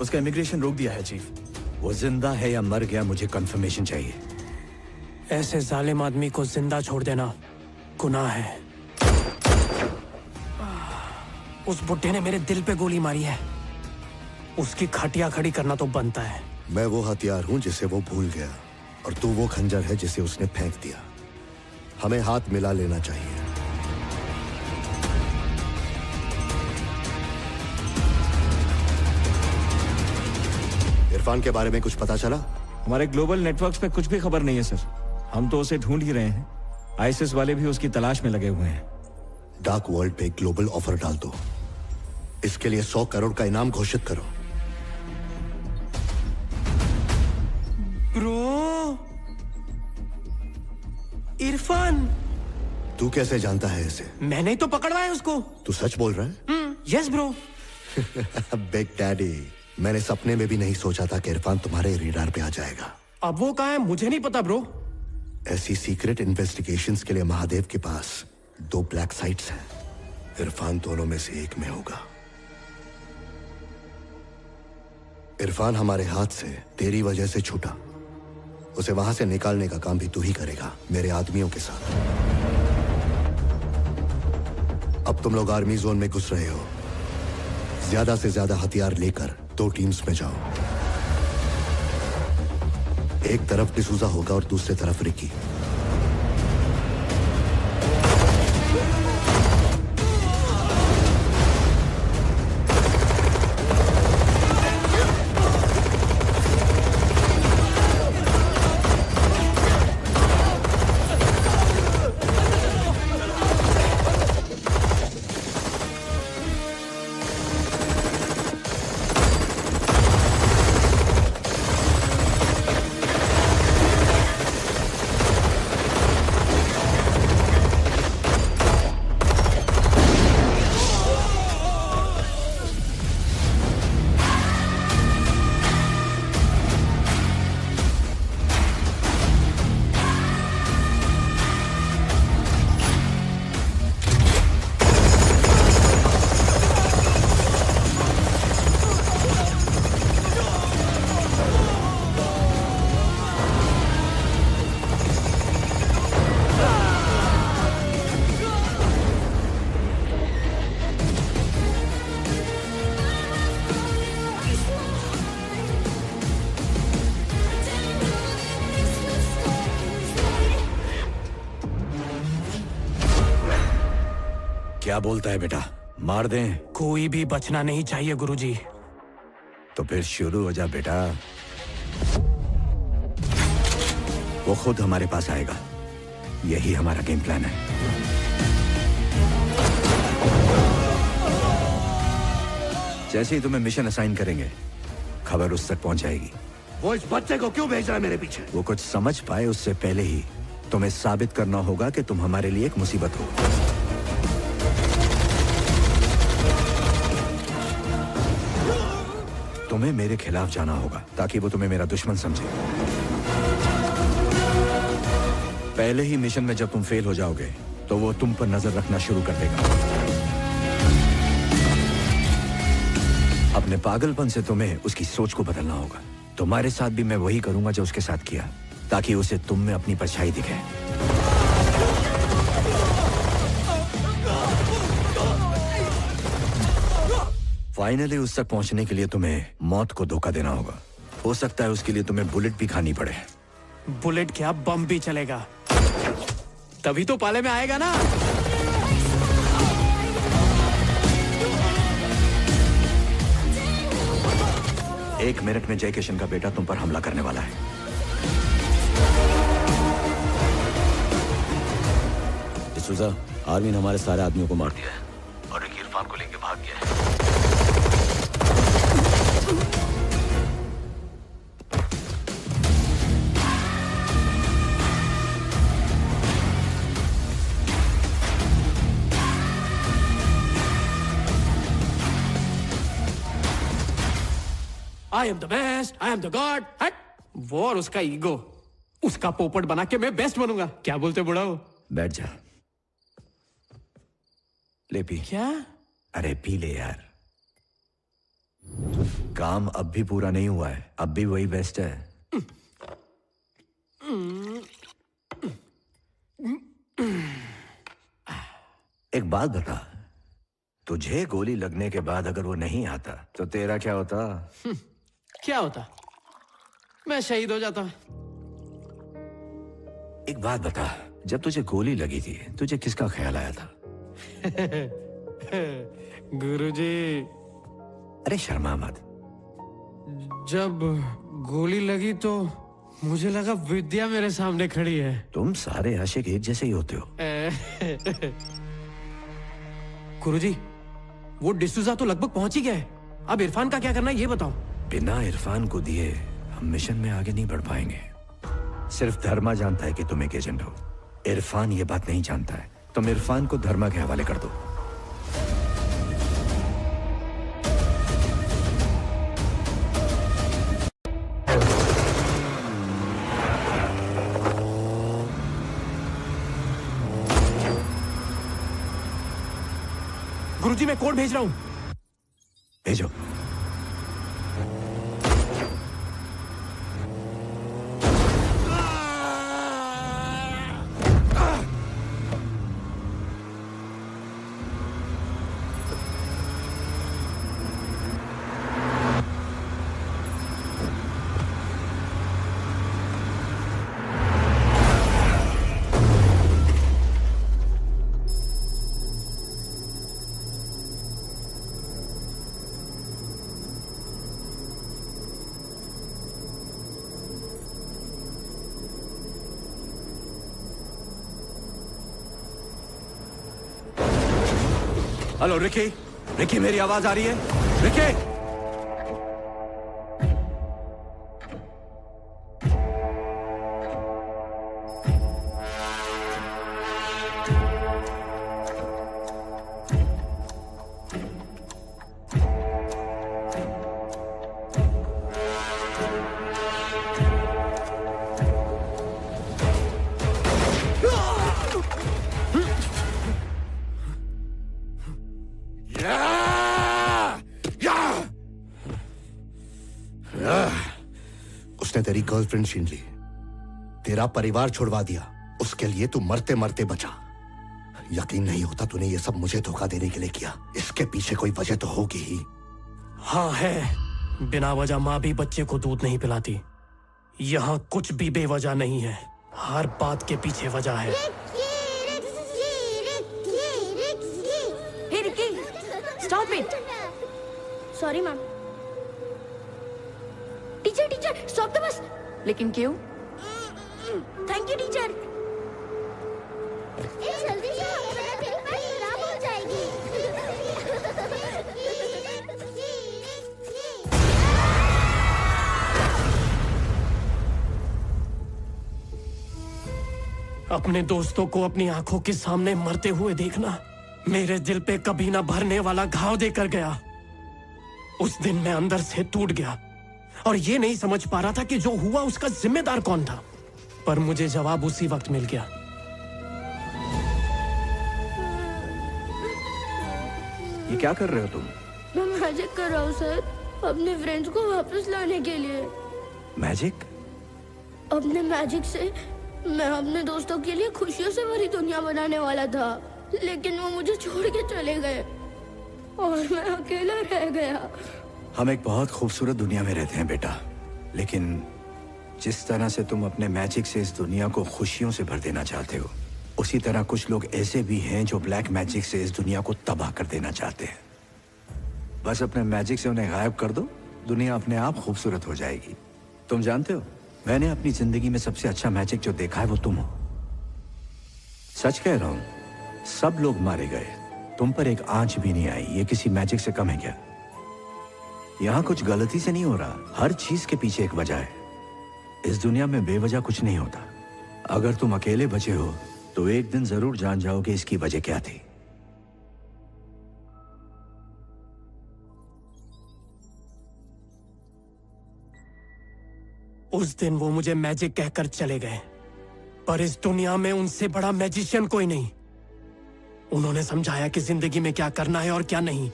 उसका इमिग्रेशन रोक दिया है चीफ। वो जिंदा है या मर गया, मुझे कंफर्मेशन चाहिए। ऐसे जालिम आदमी को जिंदा छोड़ देना गुनाह है। उस बुड्ढे ने मेरे दिल पे गोली मारी है, उसकी खटिया खड़ी करना तो बनता है। मैं वो हथियार हूं जिसे वो भूल गया, और तू वो खंजर है जिसे उसने फेंक दिया। हमें हाथ मिला लेना चाहिए। इरफान के बारे में कुछ पता चला? हमारे ग्लोबल नेटवर्क्स पे कुछ भी खबर नहीं है सर। हम तो उसे ढूंढ ही रहे हैं। आईएसएस वाले भी उसकी तलाश में लगे हुए हैं। डार्क वर्ल्ड पे एक ग्लोबल ऑफर डाल दो। इसके लिए 100 करोड़ का इनाम घोषित करो। ब्रो, इरफान। तू कैसे जानता है इसे? मैंने तो पकड़वाया उसको। तू सच बोल रहा है? Yes bro. बिग डैडी, मैंने सपने में भी नहीं सोचा था कि इरफान तुम्हारे रेडार पे आ जाएगा। अब वो कहाँ है मुझे नहीं पता ब्रो। ऐसी सीक्रेट इन्वेस्टिगेशंस के लिए महादेव के पास 2 ब्लैक साइट्स हैं। इरफान दोनों में से एक में होगा। इरफान हमारे हाथ से तेरी वजह से छूटा। उसे वहां से निकालने का काम भी तू ही करेगा, मेरे आदमियों के साथ। अब तुम लोग आर्मी जोन में घुस रहे हो। ज्यादा से ज्यादा हथियार लेकर 2 टीम्स में जाओ। एक तरफ डिसूजा होगा और दूसरी तरफ रिकी। क्या बोलता है बेटा? मार दें? कोई भी बचना नहीं चाहिए गुरुजी। तो फिर शुरू हो जा बेटा। वो खुद हमारे पास आएगा। यही हमारा गेम प्लान है। जैसे ही तुम्हें मिशन असाइन करेंगे, खबर उस तक पहुंच जाएगी। वो इस बच्चे को क्यों भेज रहा है मेरे पीछे? वो कुछ समझ पाए उससे पहले ही तुम्हें साबित करना होगा कि तुम हमारे लिए एक मुसीबत हो। तुम्हें मेरे खिलाफ जाना होगा ताकि वो तुम्हें मेरा दुश्मन समझे। पहले ही मिशन में जब तुम फेल हो जाओगे तो वो तुम पर नजर रखना शुरू कर देगा। अपने पागलपन से तुम्हें उसकी सोच को बदलना होगा। तुम्हारे साथ भी मैं वही करूंगा जो उसके साथ किया, ताकि उसे तुम में अपनी परछाई दिखे। फाइनली उस तक पहुंचने के लिए तुम्हें मौत को धोखा देना होगा। हो सकता है उसके लिए तुम्हें बुलेट भी खानी पड़े। बुलेट क्या, बम भी चलेगा। तभी तो पाले में आएगा ना। एक मिनट में जय किशन का बेटा तुम पर हमला करने वाला है। डिसूजा, आर्मी ने हमारे सारे आदमियों को मार दिया है और रिकी इरफान को लेकर भाग गया है। I am the best, I am the God। हट। वो और उसका ईगो, उसका पोपट बना के मैं बेस्ट बनूंगा। क्या बोलते बुढ़ा हो? बैठ जा। ले पी। क्या? अरे पी ले यार। काम अब भी पूरा नहीं हुआ है, अब भी वही बेस्ट है। एक बात बता, तुझे गोली लगने के बाद अगर वो नहीं आता तो तेरा क्या होता? क्या होता? मैं शहीद हो जाता। एक बात बता, जब तुझे गोली लगी थी तुझे किसका ख्याल आया था? गुरुजी। अरे शर्मा मत। जब गोली लगी तो मुझे लगा विद्या मेरे सामने खड़ी है। तुम सारे आशिक एक जैसे ही होते हो। गुरुजी, वो डिसूजा तो लगभग पहुंच ही गया है। अब इरफान का क्या करना है ये बताओ। बिना इरफान को दिए हम मिशन में आगे नहीं बढ़ पाएंगे। सिर्फ धर्मा जानता है कि तुम एक एजेंट हो। इरफान ये बात नहीं जानता है। तुम इरफान को धर्मा के हवाले कर दो। गुरुजी, मैं कोड भेज रहा हूं। भेजो। Hello Ricky. रिकी, मेरी आवाज आ रही है? रिकी। उसने तेरी गर्लफ्रेंड छीन ली, तेरा परिवार छुड़वा दिया, उसके लिए तू मरते मरते बचा। यकीन नहीं होता तूने ये सब मुझे धोखा देने के लिए किया। इसके पीछे कोई वजह तो होगी ही। हाँ है। बिना वजह माँ भी बच्चे को दूध नहीं पिलाती। यहाँ कुछ भी बेवजह नहीं है। हर बात के पीछे वजह है। Hey Ricky, stop it. Sorry ma'am. Teacher teacher stop the bus. लेकिन क्यों? Thank you teacher. जल्दी से तेरी बात खराब हो जाएगी। अपने दोस्तों को अपनी आंखों के सामने मरते हुए देखना मेरे दिल पे कभी ना भरने वाला घाव देकर गया। उस दिन मैं अंदर से टूट गया और ये नहीं समझ पा रहा था कि जो हुआ उसका जिम्मेदार कौन था। पर मुझे जवाब उसी वक्त मिल गया। ये क्या कर रहे हो तुम? मैं मैजिक कर रहा हूँ सर, अपने फ्रेंड्स को वापस लाने के लिए। मैजिक? अपने मैजिक से मैं अपने दोस्तों के लिए खुशियों से भरी दुनिया बनाने वाला था, लेकिन वो मुझे छोड़ के चले गए और मैं अकेला रह गया। हम एक बहुत खूबसूरत दुनिया में रहते हैं बेटा, लेकिन जिस तरह से तुम अपने मैजिक से इस दुनिया को खुशियों से भर देना चाहते हो, उसी तरह कुछ लोग ऐसे भी हैं जो ब्लैक मैजिक से इस दुनिया को तबाह कर देना चाहते हैं। बस अपने मैजिक से उन्हें गायब कर दो, दुनिया अपने आप खूबसूरत हो जाएगी। तुम जानते हो, मैंने अपनी जिंदगी में सबसे अच्छा मैजिक जो देखा है वो तुम हो। सच कह रहा हूं, सब लोग मारे गए, तुम पर एक आंच भी नहीं आई। ये किसी मैजिक से कम है क्या? यहां कुछ गलती से नहीं हो रहा, हर चीज के पीछे एक वजह है। इस दुनिया में बेवजह कुछ नहीं होता। अगर तुम अकेले बचे हो तो एक दिन जरूर जान जाओगे इसकी वजह क्या थी। उस दिन वो मुझे मैजिक कहकर चले गए, पर इस दुनिया में उनसे बड़ा मैजिशियन कोई नहीं। उन्होंने समझाया कि जिंदगी में क्या करना है और क्या नहीं।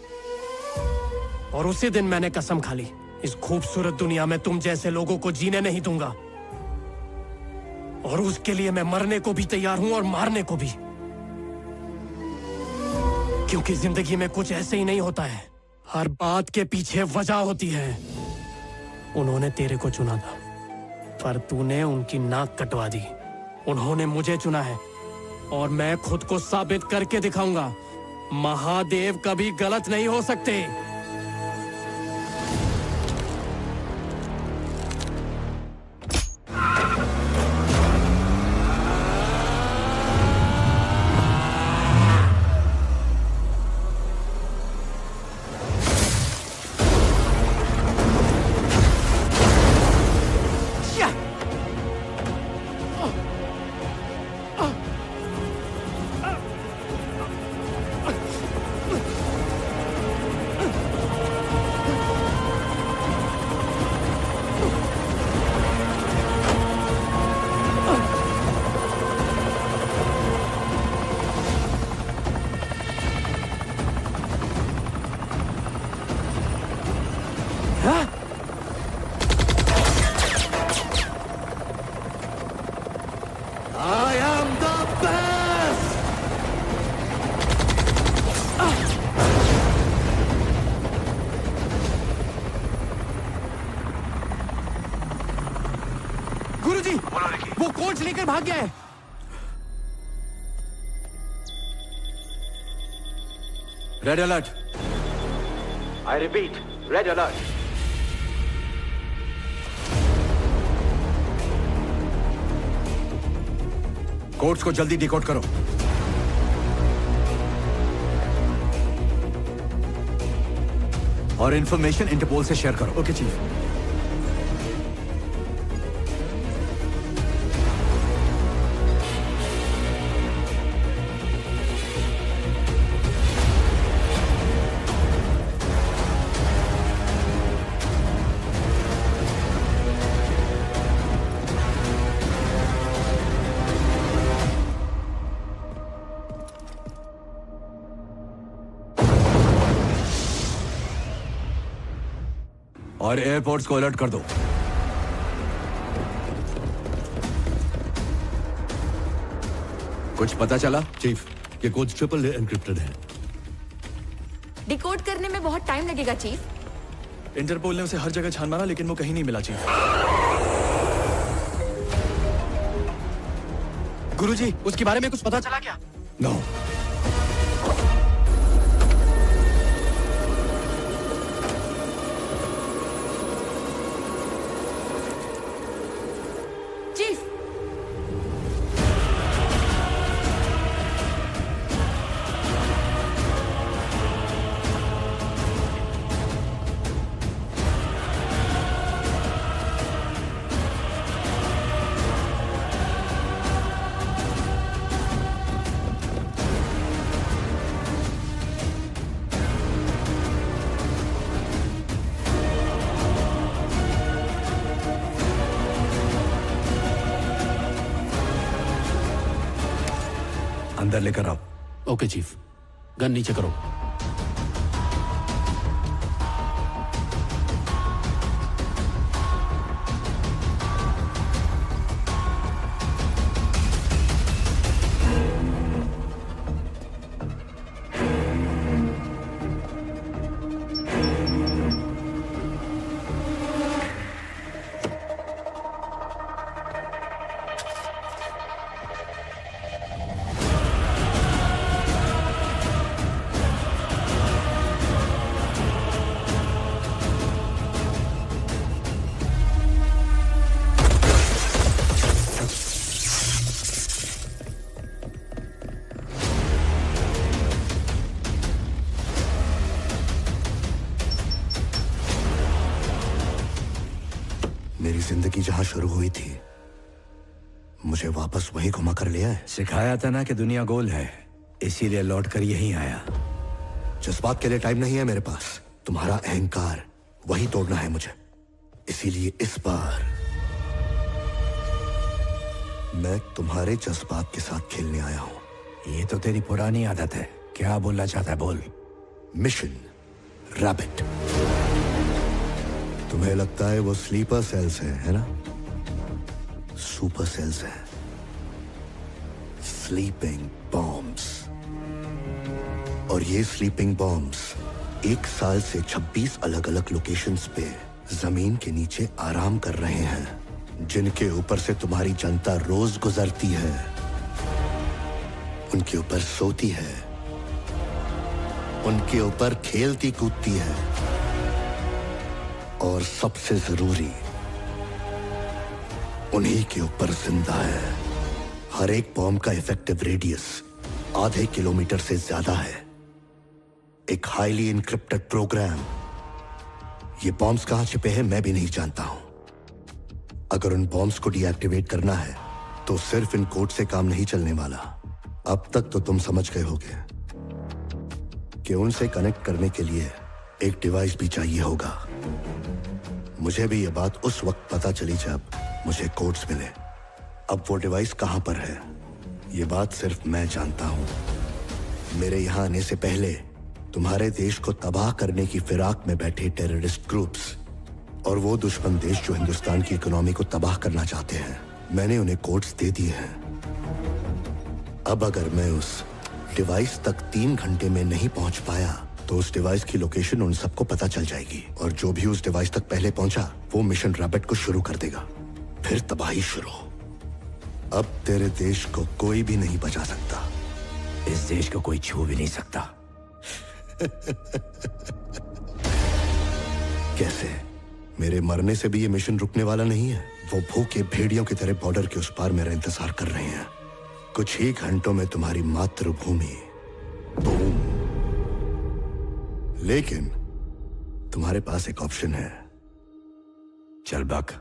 और उसी दिन मैंने कसम खा ली, इस खूबसूरत दुनिया में तुम जैसे लोगों को जीने नहीं दूंगा। और उसके लिए मैं मरने को भी तैयार हूं और मारने को भी। क्योंकि जिंदगी में कुछ ऐसे ही नहीं होता है, हर बात के पीछे वजह होती है। उन्होंने तेरे को चुना था, पर तूने उनकी नाक कटवा दी। उन्होंने मुझे चुना है और मैं खुद को साबित करके दिखाऊंगा। महादेव कभी गलत नहीं हो सकते। लेकर भाग गया है। Red alert. I repeat, red alert. Codes को जल्दी डिकोड करो। और इंफॉर्मेशन इंटरपोल से शेयर करो। Okay chief. और एयरपोर्ट्स को अलर्ट कर दो। कुछ पता चला? चीफ, ये कोड ट्रिपल एनक्रिप्टेड है। डिकोड करने में बहुत टाइम लगेगा चीफ। इंटरपोल ने उसे हर जगह छान मारा लेकिन वो कहीं नहीं मिला चीफ। गुरुजी, उसके बारे में कुछ पता चला क्या? नो। अंदर लेकर आओ। Okay chief. गन नीचे करो। मेरी जिंदगी जहां शुरू हुई थी, मुझे वापस वहीं घुमा कर ले आए। सिखाया था ना कि दुनिया गोल है, इसीलिए लौट कर यहीं आया। जज्बात के लिए टाइम नहीं है मेरे पास। तुम्हारा अहंकार वही तोड़ना है मुझे। इसीलिए इस बार मैं तुम्हारे जज्बात के साथ खेलने आया हूं। ये तो तेरी पुरानी आदत है। क्या बोलना चाहता है बोल। Mission rabbit. तुम्हें लगता है वो स्लीपर सेल्स है ना? सुपर सेल्स है। Sleeping bombs. और ये स्लीपिंग बॉम्ब्स 1 साल से 26 अलग अलग लोकेशंस पे जमीन के नीचे आराम कर रहे हैं, जिनके ऊपर से तुम्हारी जनता रोज गुजरती है, उनके ऊपर सोती है, उनके ऊपर खेलती कूदती है, और सबसे जरूरी उन्हीं के ऊपर जिंदा है। हर एक बॉम्ब का इफेक्टिव रेडियस आधे किलोमीटर से ज्यादा है। एक हाईली इनक्रिप्टेड प्रोग्राम। ये बॉम्ब्स कहां छिपे हैं मैं भी नहीं जानता हूं। अगर उन बॉम्ब्स को डीएक्टिवेट करना है तो सिर्फ इन कोड से काम नहीं चलने वाला। अब तक तो तुम समझ गए होगे कि उनसे कनेक्ट करने के लिए एक डिवाइस भी चाहिए होगा। मुझे भी यह बात उस वक्त पता चली जब मुझे कोड्स मिले। अब वो डिवाइस कहां पर है ये बात सिर्फ मैं जानता हूं। मेरे यहां आने से पहले तुम्हारे देश को तबाह करने की फिराक में बैठे टेररिस्ट ग्रुप्स और वो दुश्मन देश जो हिंदुस्तान की इकोनॉमी को तबाह करना चाहते हैं, मैंने उन्हें कोड्स दे दिए हैं। अब अगर मैं उस डिवाइस तक 3 घंटे में नहीं पहुंच पाया तो उस डिवाइस की लोकेशन उन सबको पता चल जाएगी, और जो भी उस डिवाइस तक पहले पहुंचा वो मिशन रैपिड को शुरू कर देगा। फिर तबाही शुरू। अब तेरे देश को कोई भी नहीं बचा सकता। इस देश को कोई छू भी नहीं सकता। कैसे? मेरे मरने से भी ये मिशन रुकने वाला नहीं है। वो भूखे भेड़ियों की तरह बॉर्डर के उस पार मेरा इंतजार कर रहे हैं। कुछ ही घंटों में तुम्हारी मातृभूमि बूम। लेकिन तुम्हारे पास एक ऑप्शन है। चल बक।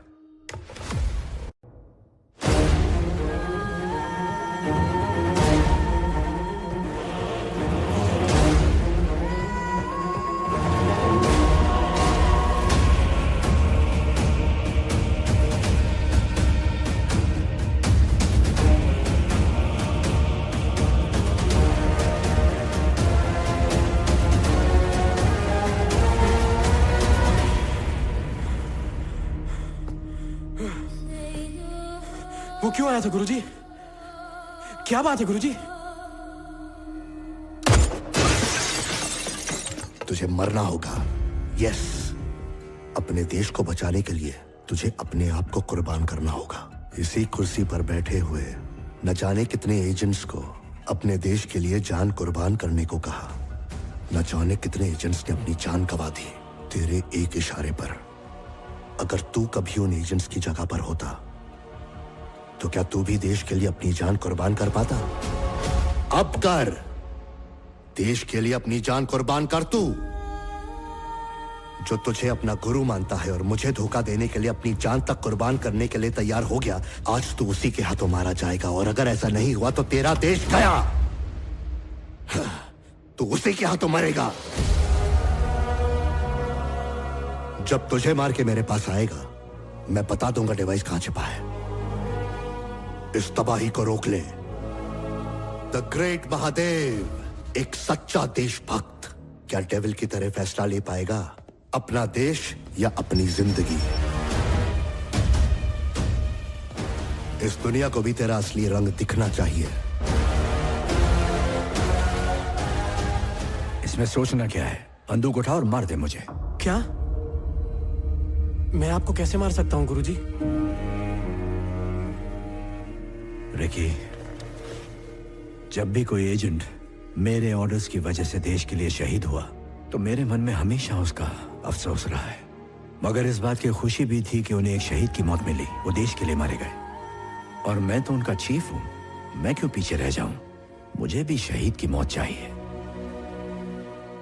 वो क्यों आया था गुरुजी? क्या बात है गुरुजी? तुझे मरना होगा। यस, अपने देश को बचाने के लिए तुझे अपने आप को कुर्बान करना होगा। इसी कुर्सी पर बैठे हुए न जाने कितने एजेंट्स को अपने देश के लिए जान कुर्बान करने को कहा। न जाने कितने एजेंट्स ने अपनी जान गंवा दी तेरे एक इशारे पर। अगर तू कभी उन एजेंट्स की जगह पर होता तो क्या तू भी देश के लिए अपनी जान कुर्बान कर पाता? अब कर। देश के लिए अपनी जान कुर्बान कर तू, जो तुझे अपना गुरु मानता है और मुझे धोखा देने के लिए अपनी जान तक कुर्बान करने के लिए तैयार हो गया। आज तू उसी के हाथों मारा जाएगा, और अगर ऐसा नहीं हुआ तो तेरा देश गया। तू उसी के हाथों मरेगा। जब तुझे मार के मेरे पास आएगा मैं बता दूंगा डिवाइस कहां छिपा है। इस तबाही को रोक ले। द ग्रेट महादेव, एक सच्चा देशभक्त, क्या डेविल की तरह फैसला ले पाएगा? अपना देश या अपनी जिंदगी? इस दुनिया को भी तेरा असली रंग दिखना चाहिए। इसमें सोचना क्या है? बंदूक उठा और मार दे मुझे। क्या? मैं आपको कैसे मार सकता हूं गुरुजी? रिकी, जब भी कोई एजेंट मेरे ऑर्डर्स की वजह से देश के लिए शहीद हुआ तो मेरे मन में हमेशा उसका अफसोस रहा है। मगर इस बात की खुशी भी थी कि उन्हें एक शहीद की मौत मिली। वो देश के लिए मारे गए, और मैं तो उनका चीफ हूं। मैं क्यों पीछे रह जाऊं? मुझे भी शहीद की मौत चाहिए,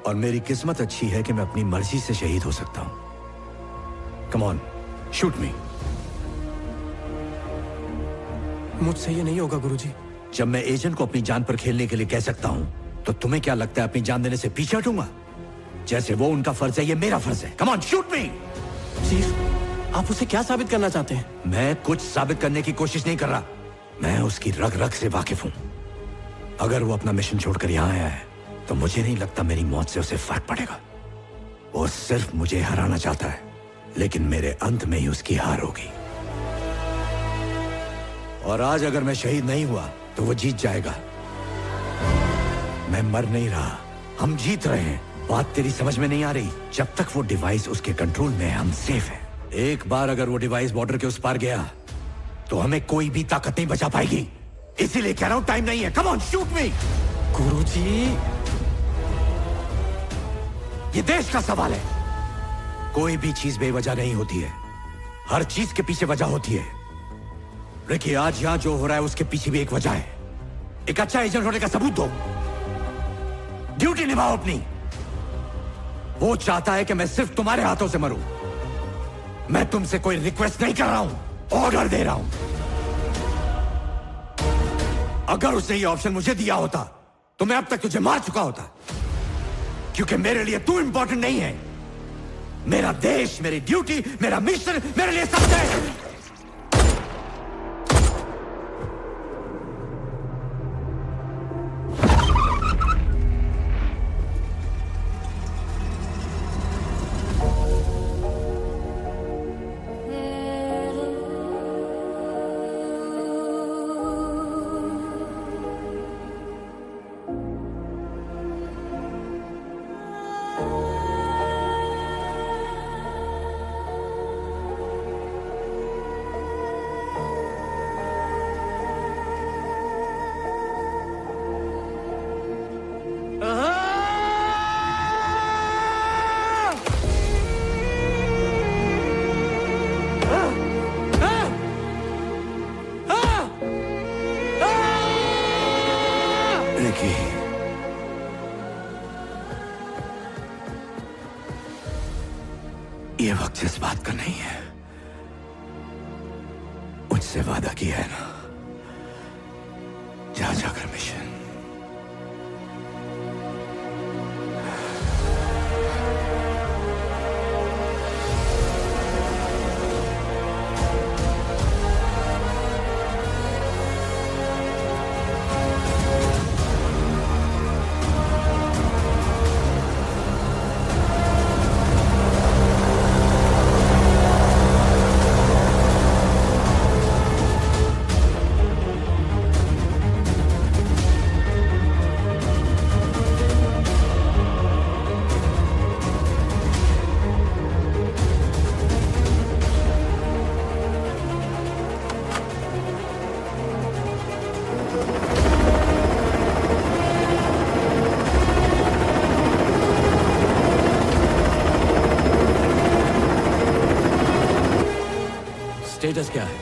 और मेरी किस्मत अच्छी है कि मैं अपनी मर्जी से शहीद हो सकता हूं। कम ऑन, शूट मी। मुझसे ये नहीं होगा गुरुजी। जब मैं एजेंट को अपनी जान पर खेलने के लिए कह सकता हूं तो तुम्हें क्या लगता है अपनी जान देने से पीछे हटूंगा? जैसे वो उनका फर्ज है, ये मेरा फर्ज है। Come on, shoot me. Chief, आप उसे क्या साबित करना चाहते हैं? मैं कुछ साबित करने की कोशिश नहीं कर रहा। मैं उसकी रग रग से वाकिफ हूं। अगर वो अपना मिशन छोड़कर यहां आया है तो मुझे नहीं लगता मेरी मौत से उसे फर्क पड़ेगा। वो सिर्फ मुझे हराना चाहता है, लेकिन मेरे अंत में ही उसकी हार होगी। और आज अगर मैं शहीद नहीं हुआ तो वो जीत जाएगा। मैं मर नहीं रहा, हम जीत रहे हैं। बात तेरी समझ में नहीं आ रही? जब तक वो डिवाइस उसके कंट्रोल में है, हम सेफ हैं। एक बार अगर वो डिवाइस बॉर्डर के उस पार गया तो हमें कोई भी ताकत नहीं बचा पाएगी। इसीलिए कह रहा हूं, टाइम नहीं है। कम ऑन, शूट मी। गुरुजी, ये देश का सवाल है। कोई भी चीज बेवजह नहीं होती है, हर चीज के पीछे वजह होती है। देखिए, आज यहां जो हो रहा है उसके पीछे भी एक वजह है। एक अच्छा एजेंट होने का सबूत दो, ड्यूटी निभाओ अपनी। वो चाहता है कि मैं सिर्फ तुम्हारे हाथों से मरूं। मैं तुमसे कोई रिक्वेस्ट नहीं कर रहा हूं, ऑर्डर दे रहा हूं। अगर उसने ये ऑप्शन मुझे दिया होता तो मैं अब तक तुझे मार चुका होता, क्योंकि मेरे लिए तू इंपॉर्टेंट नहीं है। मेरा देश, मेरी ड्यूटी, मेरा मिशन मेरे लिए सब है। ये वक्त इस बात का नहीं है। मुझसे वादा किया है ना, जा जाकर मिशन। स्टेटस क्या है?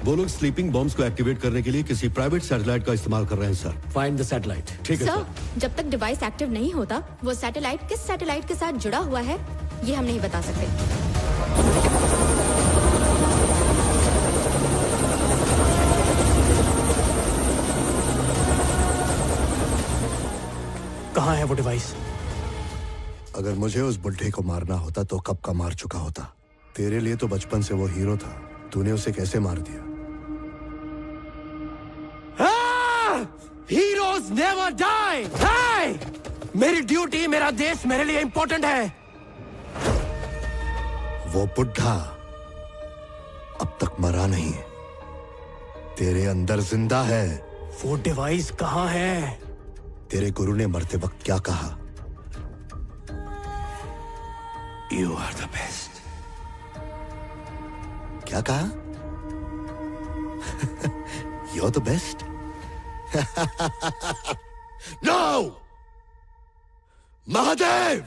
वो लोग स्लीपिंग बॉम्ब्स को एक्टिवेट करने के लिए किसी प्राइवेट सैटेलाइट का इस्तेमाल कर रहे हैं सर। Find the satellite. ठीक है सर। जब तक डिवाइस एक्टिव नहीं होता, वो सैटेलाइट किस सैटेलाइट के साथ जुड़ा हुआ है ये हम नहीं बता सकते। कहाँ है वो डिवाइस? अगर मुझे उस बुड्ढे को मारना होता तो कब का मार चुका होता। तेरे लिए तो बचपन से वो हीरो था, तूने उसे कैसे मार दिया? Heroes never die. मेरी ड्यूटी, मेरा देश मेरे लिए इंपॉर्टेंट है। वो बुड्ढा अब तक मरा नहीं, तेरे अंदर जिंदा है। वो डिवाइस कहाँ है? तेरे गुरु ने मरते वक्त क्या कहा? You are the best. क्या कहा? You're the best? No! Mahadev!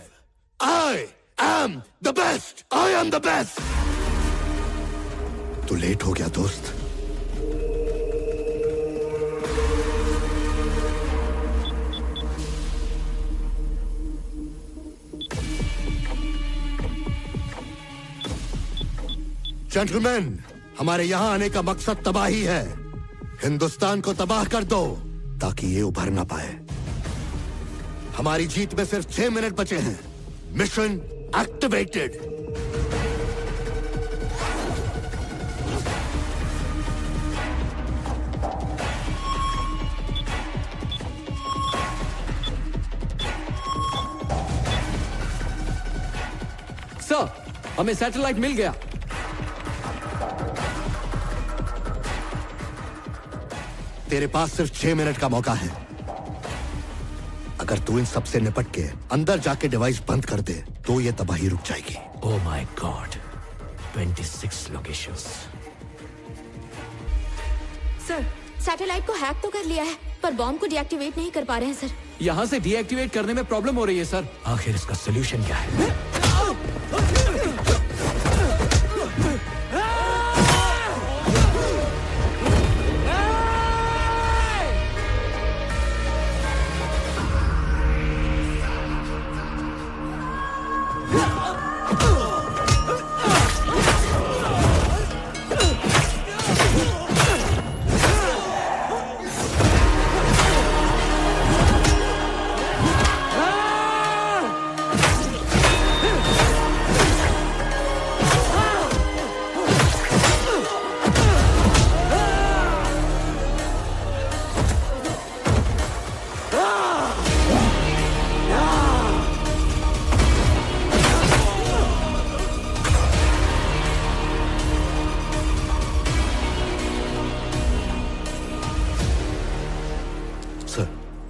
I am the best! I am the best! तू लेट हो गया दोस्त। जेंटलमैन, हमारे यहां आने का मकसद तबाही है। हिंदुस्तान को तबाह कर दो ताकि ये उभर ना पाए। हमारी जीत में सिर्फ 6 मिनट बचे हैं। Mission activated. सर, हमें सैटेलाइट मिल गया। तेरे पास सिर्फ 6 मिनट का मौका है। अगर तू इन सब से निपट के अंदर जाके डिवाइस बंद कर दे तो ये तबाही रुक जाएगी। Oh my God, 26 locations. Sir, satellite को हैक तो कर लिया है, पर बॉम्ब को डीएक्टिवेट नहीं कर पा रहे हैं सर। यहाँ से डीएक्टिवेट करने में प्रॉब्लम हो रही है सर। आखिर इसका सोल्यूशन क्या है?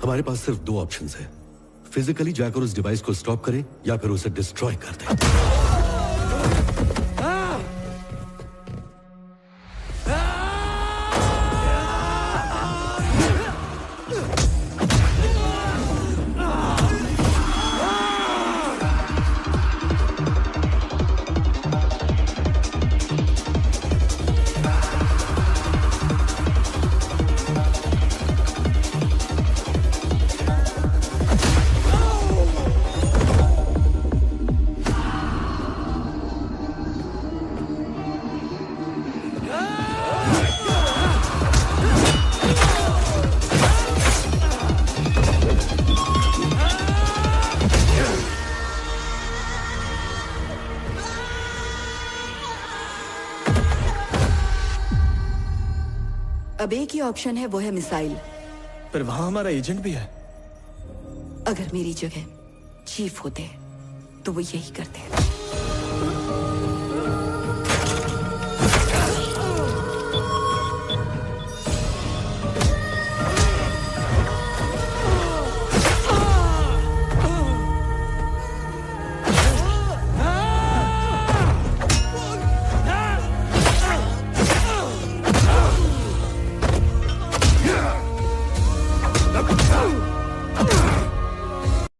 हमारे पास सिर्फ 2 ऑप्शंस हैं। फिजिकली जाकर उस डिवाइस को स्टॉप करें या फिर उसे डिस्ट्रॉय कर दें। अब एक ही ऑप्शन है, वो है मिसाइल। पर वहां हमारा एजेंट भी है। अगर मेरी जगह चीफ होते तो वो यही करते।